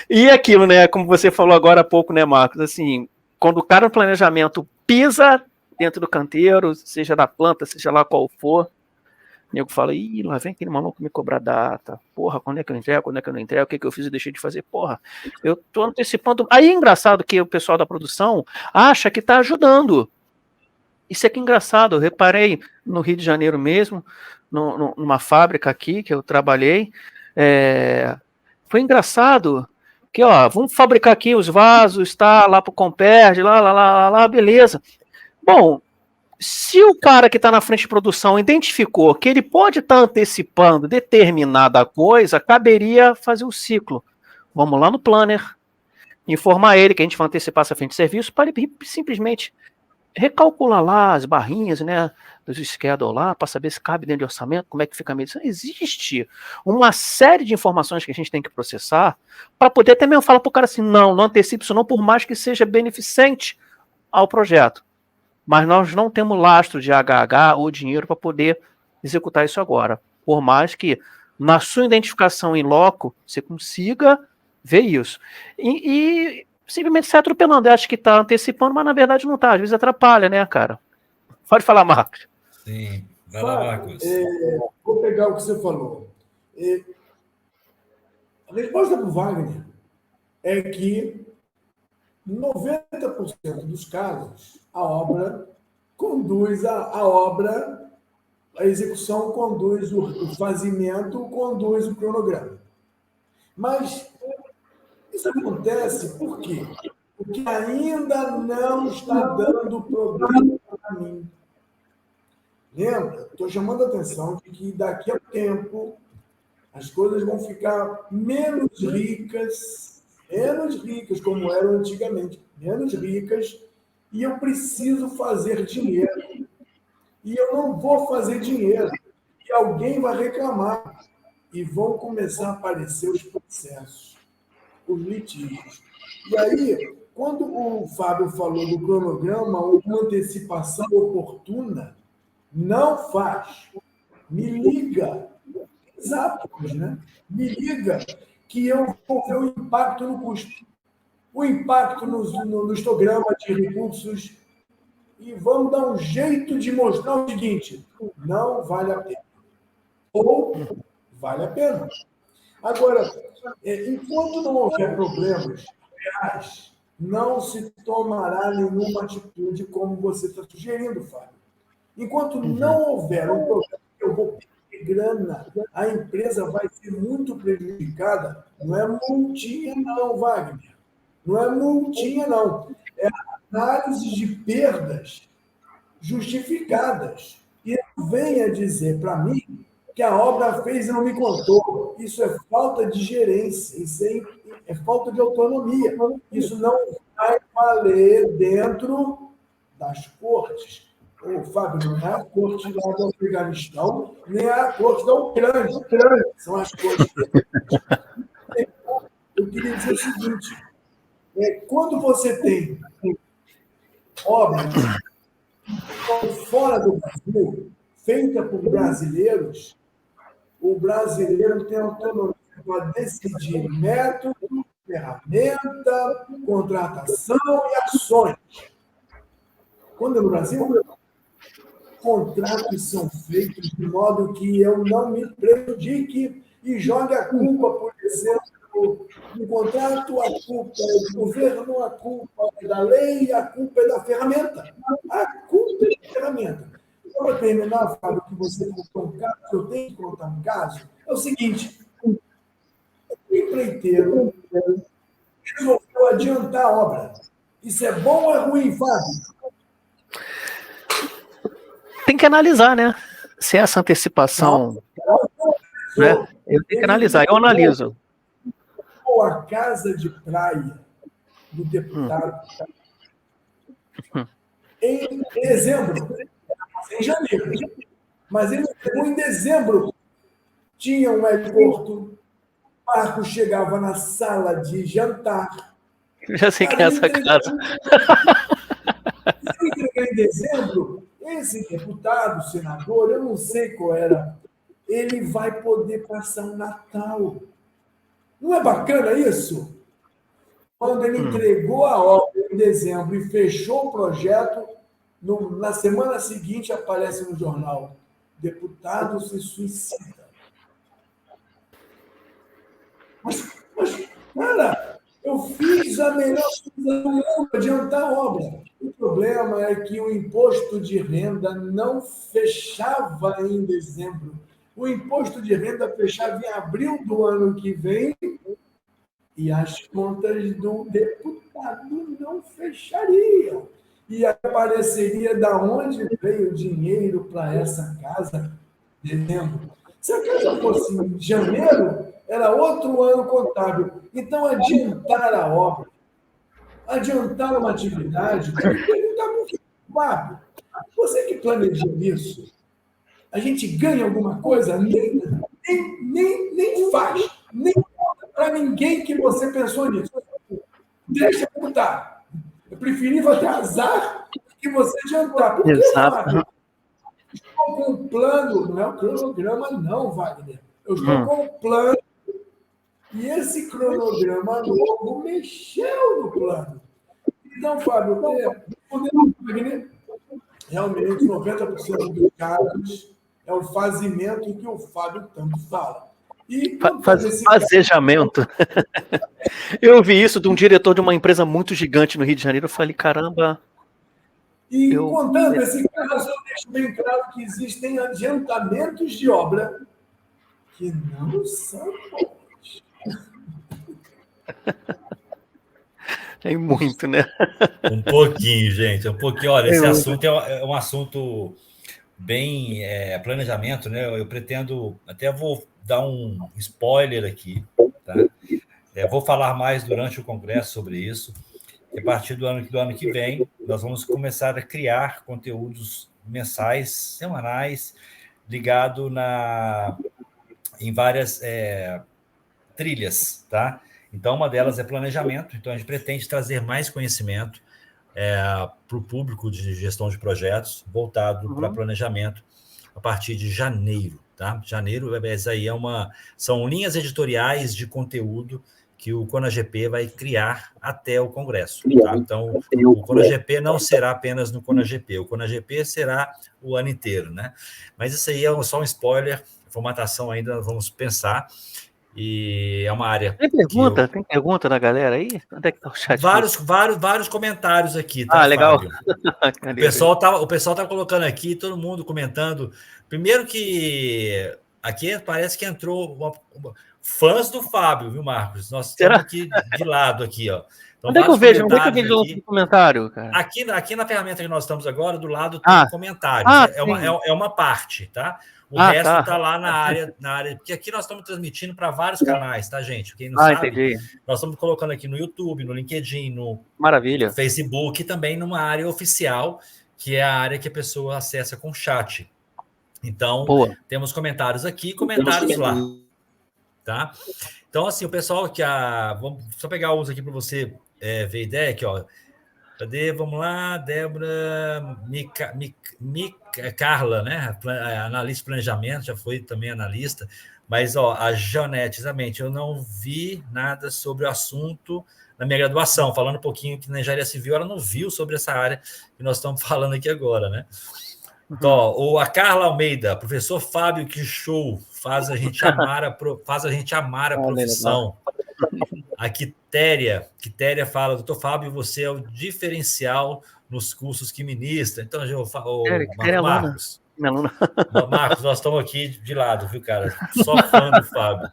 E aquilo, né? Como você falou agora há pouco, né, Marcos? Assim, quando o cara no planejamento pisa dentro do canteiro, seja da planta, seja lá qual for, o nego fala, ih, lá vem aquele maluco me cobrar data. Porra, quando é que eu entrego? Quando é que eu não entrego? O que eu fiz e deixei de fazer? Porra, eu tô antecipando. Aí é engraçado que o pessoal da produção acha que tá ajudando. Isso é que é engraçado. Eu reparei no Rio de Janeiro mesmo, numa fábrica aqui que eu trabalhei. Foi engraçado que, ó, vamos fabricar aqui os vasos, tá? Lá pro Comperd, lá, beleza. Bom, se o cara que está na frente de produção identificou que ele pode estar antecipando determinada coisa, caberia fazer o ciclo. Vamos lá no planner, informar ele que a gente vai antecipar essa frente de serviço para ele simplesmente recalcular lá as barrinhas, né, dos schedule lá, para saber se cabe dentro de orçamento, como é que fica a medição. Existe uma série de informações que a gente tem que processar para poder até mesmo falar para o cara assim, não antecipe isso não, por mais que seja beneficente ao projeto. Mas nós não temos lastro de HH ou dinheiro para poder executar isso agora. Por mais que na sua identificação em loco você consiga ver isso. E simplesmente sai atropelando. Acho que está antecipando, mas na verdade não está. Às vezes atrapalha, né, cara? Pode falar, Marcos. Sim, vai lá, Marcos. Vou pegar o que você falou. A resposta para o Wagner é que 90% dos casos, a obra conduz a execução conduz o fazimento, conduz o cronograma. Mas isso acontece por quê? Porque ainda não está dando problema para mim. Lembra? Estou chamando a atenção de que daqui a tempo as coisas vão ficar menos ricas, como eram antigamente, menos ricas, e eu preciso fazer dinheiro. E eu não vou fazer dinheiro. E alguém vai reclamar. E vão começar a aparecer os processos, os litígios. E aí, quando o Fábio falou do cronograma, uma antecipação oportuna, não faz. Me liga. Exato, né? Me liga que eu vou ver o impacto no custo, o impacto no histograma de recursos, e vamos dar um jeito de mostrar o seguinte: não vale a pena. Ou vale a pena. Agora, enquanto não houver problemas reais, não se tomará nenhuma atitude como você está sugerindo, Fábio. Enquanto não houver um problema, eu vou grana, a empresa vai ser muito prejudicada. Não é multinha, não, Wagner. Não é multinha, não. É análise de perdas justificadas. E não venha dizer para mim que a obra fez e não me contou. Isso é falta de gerência, isso é falta de autonomia. Isso não vai valer dentro das cortes. Ô, Fábio, não é a corte lá do Afeganistão, nem a corte da Ucrânia. São as cortes. Eu queria dizer o seguinte: quando você tem obras fora do Brasil, feita por brasileiros, o brasileiro tem autonomia para decidir método, ferramenta, contratação e ações. Quando é no Brasil, contratos são feitos de modo que eu não me prejudique e jogue a culpa, por exemplo, no contrato, a culpa é do governo, a culpa é da lei, a culpa é da ferramenta. A culpa é da ferramenta. Então, para terminar, Fábio, que você contou um caso, eu tenho que contar um caso, é o seguinte: o empreiteiro resolveu adiantar a obra. Isso é bom ou é ruim, Fábio? Tem que analisar, né? Se essa antecipação... Né? Eu tenho que analisar, eu analiso. A casa de praia do deputado em dezembro, em janeiro, mas ele chegou em dezembro. Tinha um aeroporto, o Marco chegava na sala de jantar. Já sei que é essa casa. Em dezembro, esse deputado, senador, eu não sei qual era, ele vai poder passar um Natal. Não é bacana isso? Quando ele entregou a obra em dezembro e fechou o projeto, na semana seguinte aparece no jornal: deputado se suicida. Mas cara, eu fiz a melhor coisa do mundo, adiantar a obra. O problema é que o imposto de renda não fechava em dezembro. O imposto de renda fechava em abril do ano que vem e as contas do deputado não fechariam. E apareceria da onde veio o dinheiro para essa casa em dezembro. Se a casa fosse em janeiro, era outro ano contábil. Então, adiantar a obra, adiantar uma atividade, Fábio, você que planejou isso, a gente ganha alguma coisa? Nem faz. Nem para ninguém que você pensou nisso. Deixa eu botar. Eu preferia ter azar que você adiantar. Por que, Fábio? Estou com um plano, não é um cronograma, não, Wagner. Eu estou com um plano e esse cronograma novo mexeu no plano. Então, Fábio, Wagner, realmente 90% dos casos é o fazimento que o Fábio tanto fala. E fazejamento. Eu ouvi isso de um diretor de uma empresa muito gigante no Rio de Janeiro. Eu falei, caramba. E contando esse caso, eu deixo bem claro que existem adiantamentos de obra que não são bons. Tem muito, né? Um pouquinho, gente. Um pouquinho. Olha, esse assunto é um assunto bem planejamento, né? Eu pretendo, até vou dar um spoiler aqui, tá? Vou falar mais durante o congresso sobre isso. E a partir do ano que vem, nós vamos começar a criar conteúdos mensais, semanais, ligado em várias trilhas, tá? Então, uma delas é planejamento. Então, a gente pretende trazer mais conhecimento para o público de gestão de projetos, voltado para planejamento, a partir de janeiro, tá? Janeiro, essa aí são linhas editoriais de conteúdo que o CONAGP vai criar até o Congresso. Tá? Então, o CONAGP não será apenas no CONAGP, o CONAGP será o ano inteiro, né? Mas isso aí é só um spoiler, formatação ainda vamos pensar, e é uma área... Tem pergunta da galera aí? Onde é que tá o chat? Vários comentários aqui, tá, legal. O pessoal tá colocando aqui, todo mundo comentando. Primeiro que aqui parece que entrou fãs do Fábio, viu, Marcos? Nós estamos aqui de lado, aqui, ó. Então, onde é que eu vejo? Onde é que eu vejo o comentário, cara? Aqui na ferramenta que nós estamos agora, do lado tem comentários. É uma parte, tá? O resto está lá na área, porque aqui nós estamos transmitindo para vários canais, tá, gente? Quem não sabe, entendi. Nós estamos colocando aqui no YouTube, no LinkedIn, no Facebook, e também numa área oficial, que é a área que a pessoa acessa com chat. Então, temos comentários aqui e comentários lá, tá? Então, assim, o pessoal vamos só pegar uns aqui para você ver ideia aqui, ó. Cadê? Vamos lá, Débora, Carla, né? Analista de planejamento, já foi também analista. Mas, ó, a Janete, exatamente, eu não vi nada sobre o assunto na minha graduação, falando um pouquinho que na engenharia civil ela não viu sobre essa área que nós estamos falando aqui agora, né? Então, ó, a Carla Almeida, professor Fábio, que show, faz a gente amar a profissão. A Quitéria fala, doutor Fábio, você é o diferencial nos cursos que ministra. Então, Marcos, Marcos, nós estamos aqui de lado, viu, cara? Só fã do Fábio.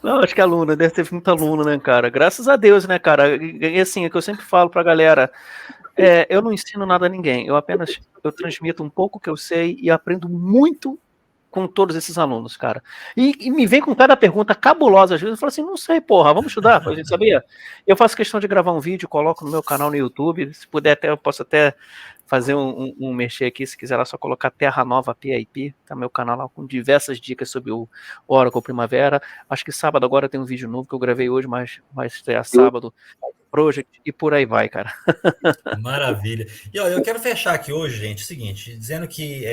Não, acho que é aluno, deve ter muito aluno, né, cara? Graças a Deus, né, cara? E assim, é que eu sempre falo pra galera, eu não ensino nada a ninguém, eu transmito um pouco que eu sei e aprendo muito com todos esses alunos, cara. E me vem com cada pergunta cabulosa, às vezes eu falo assim, não sei, porra, vamos estudar, a gente sabia? Eu faço questão de gravar um vídeo, coloco no meu canal no YouTube, se puder até, eu posso até fazer um mexer aqui, se quiser lá, só colocar Terra Nova PIP, tá meu canal lá com diversas dicas sobre o Oracle Primavera. Acho que sábado agora tem um vídeo novo que eu gravei hoje, mas é sábado, Project, e por aí vai, cara. Maravilha. E ó, eu quero fechar aqui hoje, gente, o seguinte, dizendo que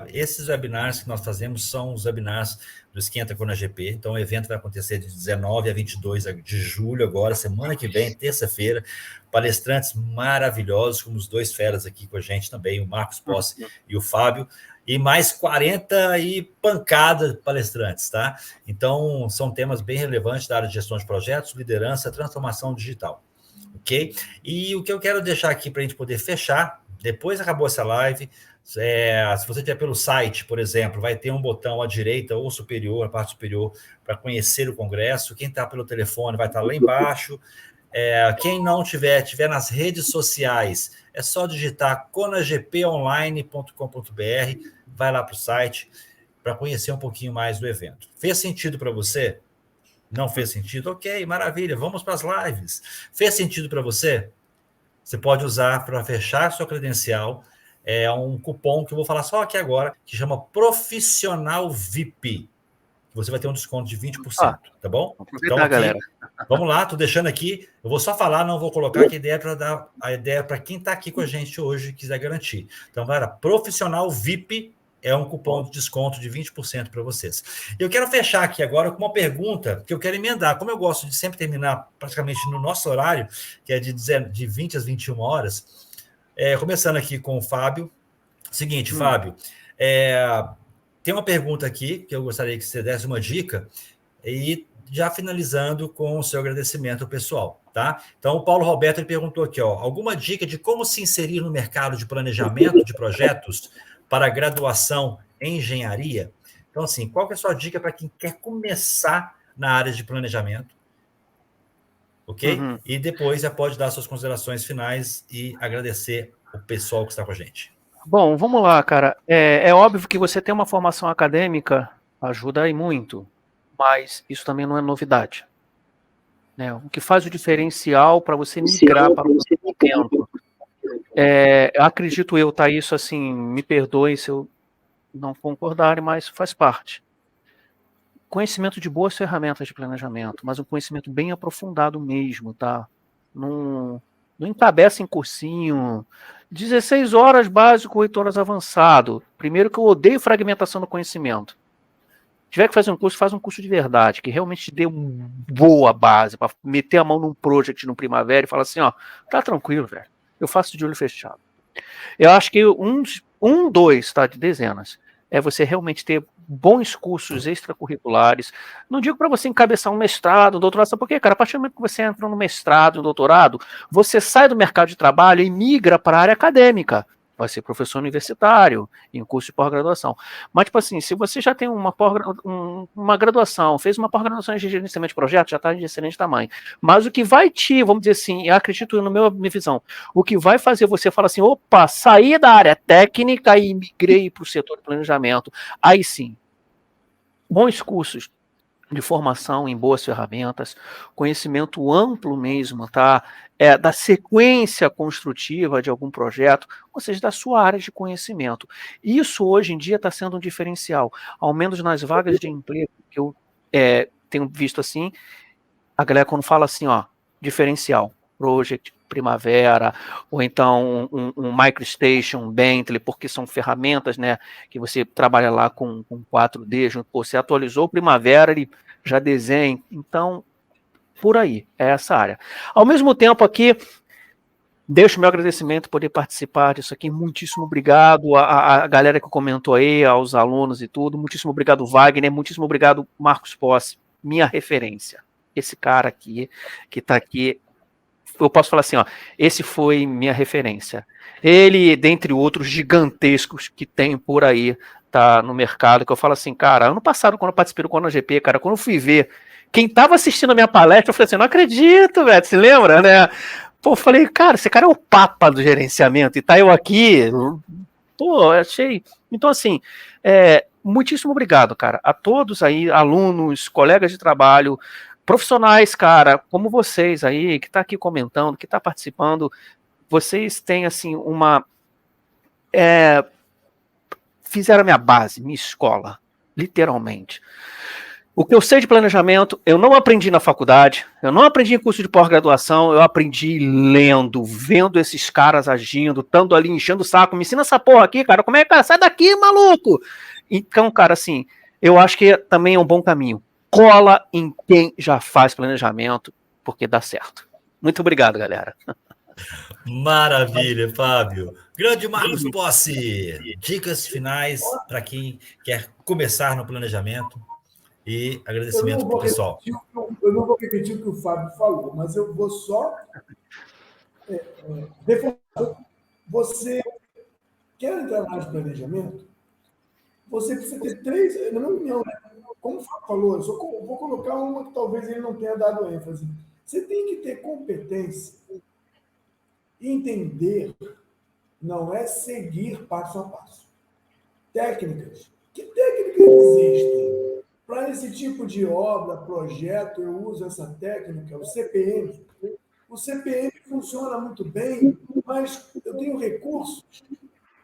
esses webinars que nós fazemos são os webinars do Esquenta com a GP. Então, o evento vai acontecer de 19 a 22 de julho agora, semana que vem, terça-feira. Palestrantes maravilhosos, como os dois feras aqui com a gente também, o Marcos Posse e o Fábio. E mais 40 e pancada de palestrantes, tá? Então, são temas bem relevantes da área de gestão de projetos, liderança, transformação digital. Ok? E o que eu quero deixar aqui para a gente poder fechar, depois acabou essa live, se você estiver pelo site, por exemplo, vai ter um botão à direita ou superior, a parte superior, para conhecer o congresso. Quem está pelo telefone vai estar lá embaixo. Quem não tiver nas redes sociais, é só digitar conagponline.com.br, vai lá para o site para conhecer um pouquinho mais do evento. Fez sentido para você? Não fez sentido? Ok, maravilha, vamos para as lives. Fez sentido para você? Você pode usar para fechar sua credencial um cupom que eu vou falar só aqui agora, que chama Profissional VIP. Você vai ter um desconto de 20%, tá bom? Então, aqui, galera. Vamos lá, estou deixando aqui. Eu vou só falar, não vou colocar, que a ideia é para dar a ideia para quem está aqui com a gente hoje e quiser garantir. Então, galera, Profissional VIP é um cupom de desconto de 20% para vocês. Eu quero fechar aqui agora com uma pergunta que eu quero emendar. Como eu gosto de sempre terminar praticamente no nosso horário, que é de 20 às 21 horas, começando aqui com o Fábio. Seguinte, Fábio, tem uma pergunta aqui que eu gostaria que você desse uma dica e já finalizando com o seu agradecimento pessoal, tá? Então, o Paulo Roberto ele perguntou aqui, ó, alguma dica de como se inserir no mercado de planejamento de projetos para graduação em engenharia? Então, assim, qual que é a sua dica para quem quer começar na área de planejamento? Ok? E depois já pode dar suas considerações finais e agradecer o pessoal que está com a gente. Bom, vamos lá, cara. É óbvio que você ter uma formação acadêmica ajuda aí muito, mas isso também não é novidade. Né? O que faz o diferencial para você migrar para o tempo. Acredito eu, tá? Isso assim, me perdoe se eu não concordarem, mas faz parte. Conhecimento de boas ferramentas de planejamento, mas um conhecimento bem aprofundado mesmo, tá? Não encabeça em cursinho, 16 horas básico, 8 horas avançado. Primeiro que eu odeio fragmentação do conhecimento. Se tiver que fazer um curso, faz um curso de verdade, que realmente te dê uma boa base, para meter a mão num project no Primavera e falar assim, ó, tá tranquilo, velho, eu faço de olho fechado. Eu acho que dois, tá, de dezenas, é você realmente ter bons cursos extracurriculares. Não digo para você encabeçar um mestrado, um doutorado, sabe por quê, cara? A partir do momento que você entra no mestrado, no doutorado, você sai do mercado de trabalho e migra para a área acadêmica. Vai ser professor universitário, em curso de pós-graduação. Mas, tipo assim, se você já tem uma graduação, fez uma pós-graduação em gerenciamento de projetos, já está de excelente tamanho. Mas o que vai vamos dizer assim, eu acredito na minha visão, o que vai fazer você falar assim, opa, saí da área técnica e migrei para o setor de planejamento. Aí sim, bons cursos de formação em boas ferramentas, conhecimento amplo mesmo, tá? Da sequência construtiva de algum projeto, ou seja, da sua área de conhecimento. Isso hoje em dia está sendo um diferencial, ao menos nas vagas de emprego que eu tenho visto assim, a galera quando fala assim, ó, diferencial, project, Primavera, ou então um MicroStation, um Bentley, porque são ferramentas, né, que você trabalha lá com 4D, você atualizou o Primavera, ele já desenha, então, por aí, é essa área. Ao mesmo tempo aqui, deixo meu agradecimento por poder participar disso aqui, muitíssimo obrigado a galera que comentou aí, aos alunos e tudo, muitíssimo obrigado Wagner, muitíssimo obrigado Marcos Possi, minha referência, esse cara aqui, que está aqui, eu posso falar assim, ó, esse foi minha referência. Ele, dentre outros gigantescos que tem por aí, tá no mercado, que eu falo assim, cara, ano passado, quando eu participei do ConaGP, cara, quando eu fui ver quem tava assistindo a minha palestra, eu falei assim, não acredito, velho, se lembra, né? Pô, eu falei, cara, esse cara é o papa do gerenciamento, e tá eu aqui, pô, achei... Então, assim, muitíssimo obrigado, cara, a todos aí, alunos, colegas de trabalho, profissionais, cara, como vocês aí, que tá aqui comentando, que tá participando, vocês têm, assim, fizeram a minha base, minha escola, literalmente. O que eu sei de planejamento, eu não aprendi na faculdade, eu não aprendi em curso de pós-graduação, eu aprendi lendo, vendo esses caras agindo, estando ali enchendo o saco, me ensina essa porra aqui, cara, como é que, cara, sai daqui, maluco! Então, cara, assim, eu acho que também é um bom caminho. Cola em quem já faz planejamento, porque dá certo. Muito obrigado, galera. Maravilha, Fábio. Grande Marcos Possi. Dicas finais para quem quer começar no planejamento e agradecimento para o pessoal. Eu não vou repetir o que o Fábio falou, mas eu vou só reforçar. Você quer entrar na área de planejamento? Você precisa ter 3, na minha opinião, né? Como o Fábio falou, eu só vou colocar uma que talvez ele não tenha dado ênfase. Você tem que ter competência, entender, não é seguir passo a passo. Técnicas. Que técnicas existem? Para esse tipo de obra, projeto, eu uso essa técnica, o CPM. O CPM funciona muito bem, mas eu tenho recursos.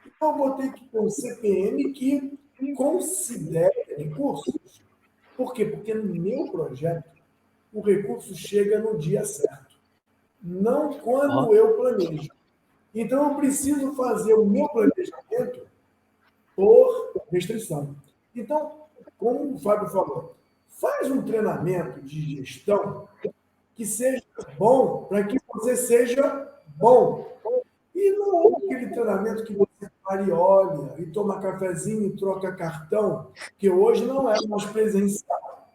Então, eu vou ter que ter um CPM que considere recursos. Por quê? Porque no meu projeto, o recurso chega no dia certo, não quando eu planejo. Então, eu preciso fazer o meu planejamento por restrição. Então, como o Fábio falou, faz um treinamento de gestão que seja bom para que você seja bom. E não é aquele treinamento que você para e olha, e toma cafezinho e troca cartão, que hoje não é mais presencial.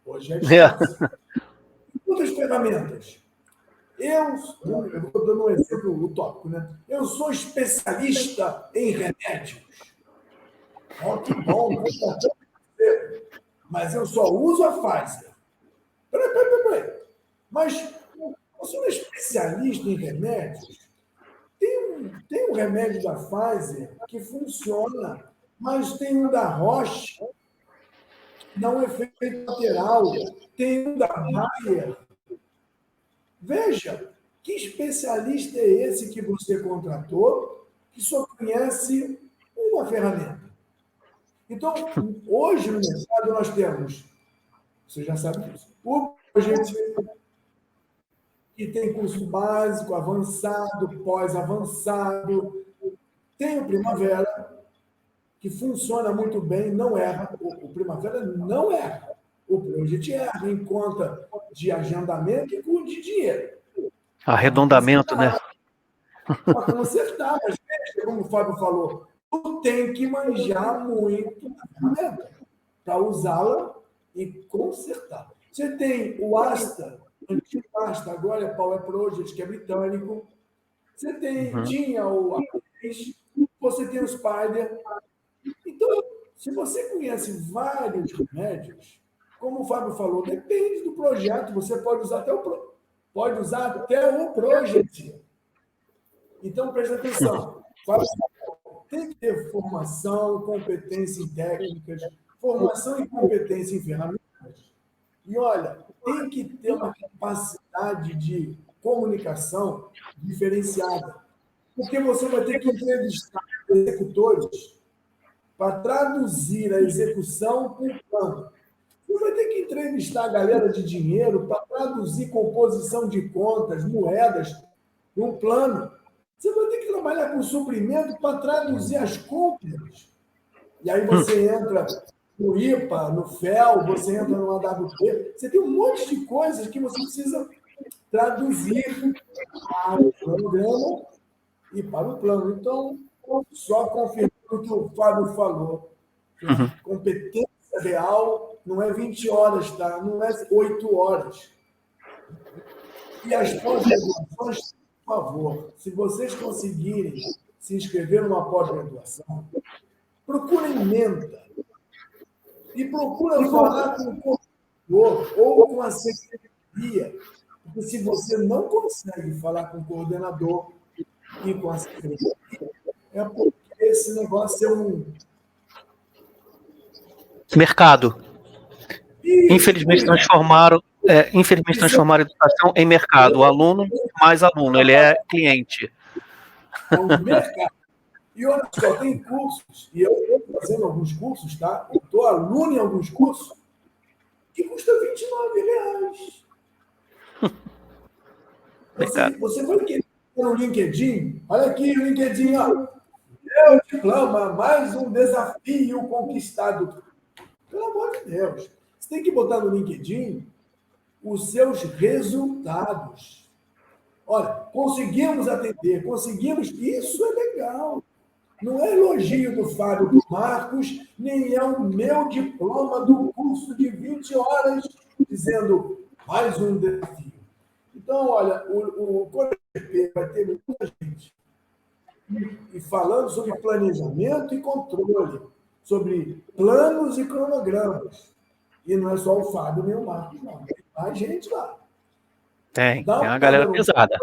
Hoje é distância. Outras ferramentas. Eu vou dando um exemplo utópico, né? Eu sou especialista em remédios. Oh, que bom, mas eu só uso a Pfizer. Peraí. Mas você não é especialista em remédios? Tem um remédio da Pfizer que funciona, mas tem um da Roche que dá um efeito lateral, tem um da Bayer. Veja, que especialista é esse que você contratou que só conhece uma ferramenta? Então, hoje no mercado nós temos, você já sabe disso, o projeto que tem curso básico, avançado, pós-avançado, tem o Primavera, que funciona muito bem, não erra. O Primavera não erra. O Project erra em conta de agendamento e de dinheiro. Arredondamento, né? Para consertar, mas como o Fábio falou, tu tem que manjar muito a ferramenta para usá-la e consertar. Você tem o Asta, antigo Asta, agora é Power Project, que é britânico. Você tinha o Apex, você tem o Spider. Então, se você conhece vários remédios, como o Fábio falou, depende do projeto, você pode usar até o Project. Então, presta atenção. Tem que ter formação, competência em técnicas, formação e competência em ferramentas. E, olha, tem que ter uma capacidade de comunicação diferenciada. Porque você vai ter que entrevistar executores para traduzir a execução para o plano. Você vai ter que entrevistar a galera de dinheiro para traduzir composição de contas, moedas, um plano. Você vai ter que trabalhar com suprimento para traduzir as compras. E aí você entra no IPA, no FEL, você entra no AWP. Você tem um monte de coisas que você precisa traduzir para o cronograma e para o plano. Então, só confirmando o que o Fábio falou. A competência real não é 20 horas, tá? Não é 8 horas. E as pós-graduações, por favor, se vocês conseguirem se inscrever numa pós-graduação, procurem menta e procurem falar com o coordenador ou com a secretaria. Porque se você não consegue falar com o coordenador e com a secretaria, é porque esse negócio é um mercado. Infelizmente transformaram a educação em mercado. O aluno mais aluno, ele é cliente. É um mercado. E olha só, tem cursos, e eu estou fazendo alguns cursos, tá? Eu estou aluno em alguns cursos, que custa R$29. Você vai querer no LinkedIn? Olha aqui o LinkedIn, ó. Meu diploma, mais um desafio conquistado. Pelo amor de Deus. Você tem que botar no LinkedIn os seus resultados. Olha, conseguimos atender, conseguimos. Isso é legal. Não é elogio do Fábio do Marcos, nem é o meu diploma do curso de 20 horas, dizendo mais um desafio. Então, olha, o CONAGP vai ter muita gente e falando sobre planejamento e controle, sobre planos e cronogramas. E não é só o Fábio nem o Marcos, não. Tem mais gente lá. Tem uma galera pesada.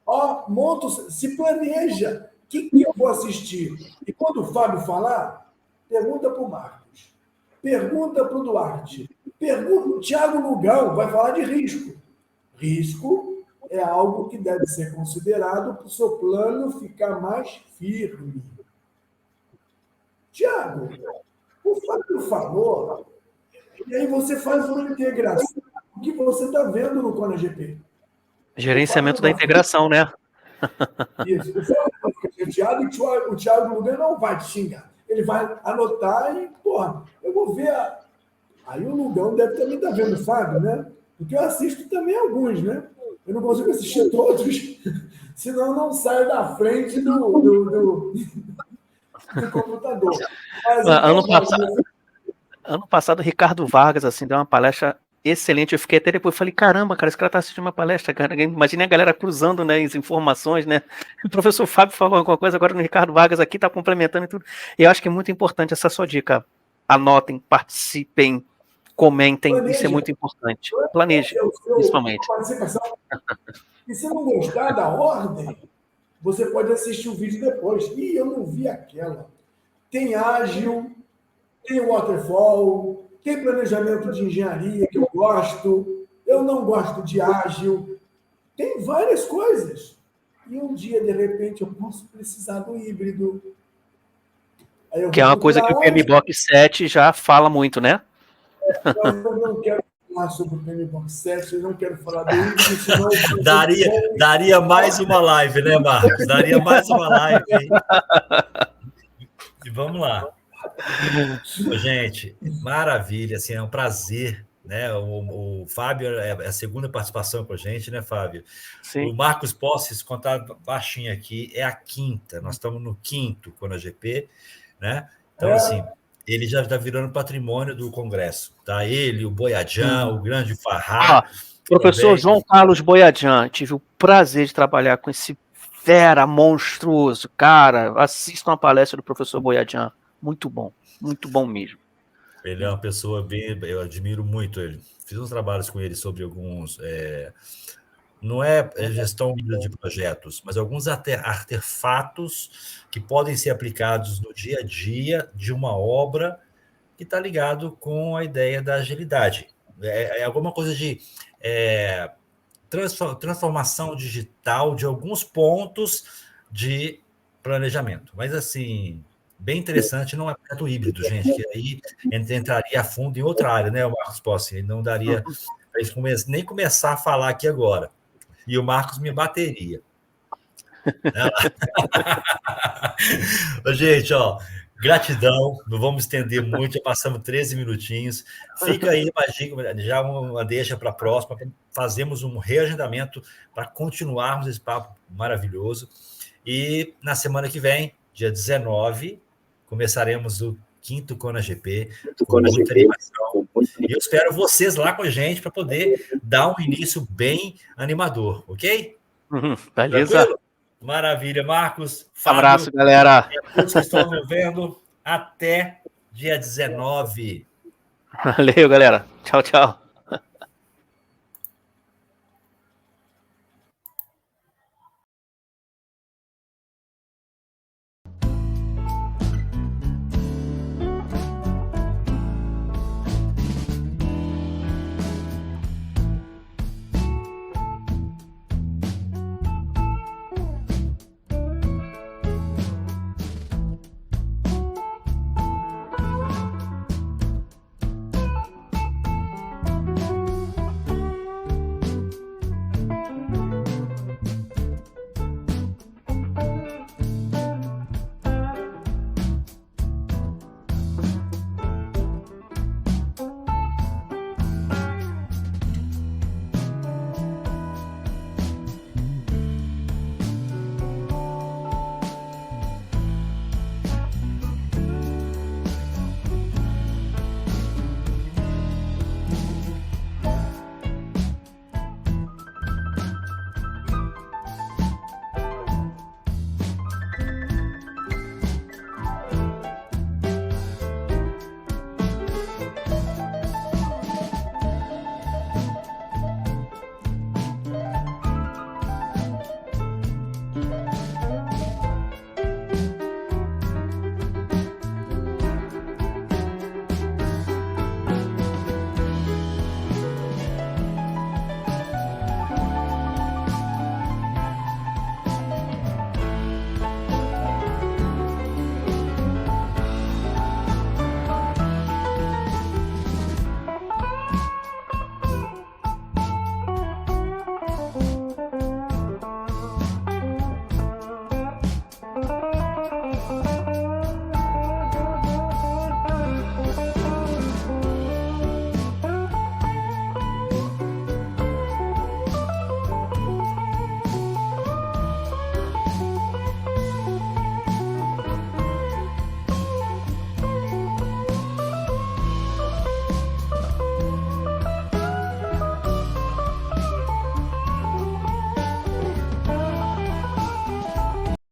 Ó, monta, se planeja. O que eu vou assistir? E quando o Fábio falar, pergunta para o Marcos. Pergunta para o Duarte. Pergunta, o Thiago Lugão vai falar de risco. Risco é algo que deve ser considerado para o seu plano ficar mais firme. Thiago, o Fábio falou, e aí você faz uma integração do que você está vendo no CONAGP. Gerenciamento da integração, né? Isso. O Fábio vai ficar chateado e o Thiago Lugano não vai te xingar. Ele vai anotar e, porra, eu vou ver. Aí o Lugão deve também estar vendo o Fábio, né? Porque eu assisto também alguns, né? Eu não consigo assistir todos, senão não saio da frente do computador. Mas, ano passado, o Ricardo Vargas, assim, deu uma palestra excelente. Eu fiquei até depois, falei, caramba, cara, esse cara tá assistindo uma palestra, cara. Imagina a galera cruzando, né, as informações, né? O professor Fábio falou alguma coisa, agora no Ricardo Vargas aqui tá complementando e tudo. E eu acho que é muito importante essa sua dica. Anotem, participem, comentem, planeja. Isso é muito importante. Planeje, principalmente. E se não gostar da ordem, você pode assistir o vídeo depois. Ih, eu não vi aquela. Tem ágil, tem waterfall, tem planejamento de engenharia que eu gosto, eu não gosto de ágil. Tem várias coisas. E um dia, de repente, eu posso precisar do híbrido. Que é uma coisa que o PMBOK 7 já fala muito, né? Eu não quero falar sobre o PMBOK 7, eu não quero falar do híbrido, senão... Daria mais uma live, né, Marcos? Daria mais uma live, hein? E vamos lá. Gente, maravilha, assim, é um prazer, né? O Fábio é a segunda participação com a gente, né, Fábio? Sim. O Marcos Posses, contar baixinho aqui, é a quinta. Nós estamos no quinto CONAGP, né? Então, assim, ele já está virando patrimônio do Congresso, tá? Ele, o Boiadjan, o grande Farrá. Professor também. João Carlos Boiadjan, tive o prazer de trabalhar com esse fera monstruoso. Cara, assistam a palestra do professor Boiadjan. Muito bom mesmo. Ele é uma pessoa bem... Eu admiro muito ele. Fiz uns trabalhos com ele sobre alguns... não é gestão de projetos, mas alguns artefatos que podem ser aplicados no dia a dia de uma obra que está ligado com a ideia da agilidade. É alguma coisa de transformação digital de alguns pontos de planejamento. Mas, assim, bem interessante, não é projeto híbrido, gente, que aí entraria a fundo em outra área, né, o Marcos Possi? Não daria para nem começar a falar aqui agora. e o Marcos minha bateria. Gente, ó, gratidão, não vamos estender muito, já passamos 13 minutinhos. Fica aí já uma deixa para a próxima, fazemos um reagendamento para continuarmos esse papo maravilhoso. E na semana que vem, dia 19, começaremos o 5º Kona GP, com muita animação. E eu espero vocês lá com a gente para poder dar um início bem animador, ok? Beleza. Tranquilo? Maravilha, Marcos. Fábio, abraço, galera. E a todos que estão me vendo, até dia 19. Valeu, galera. Tchau, tchau.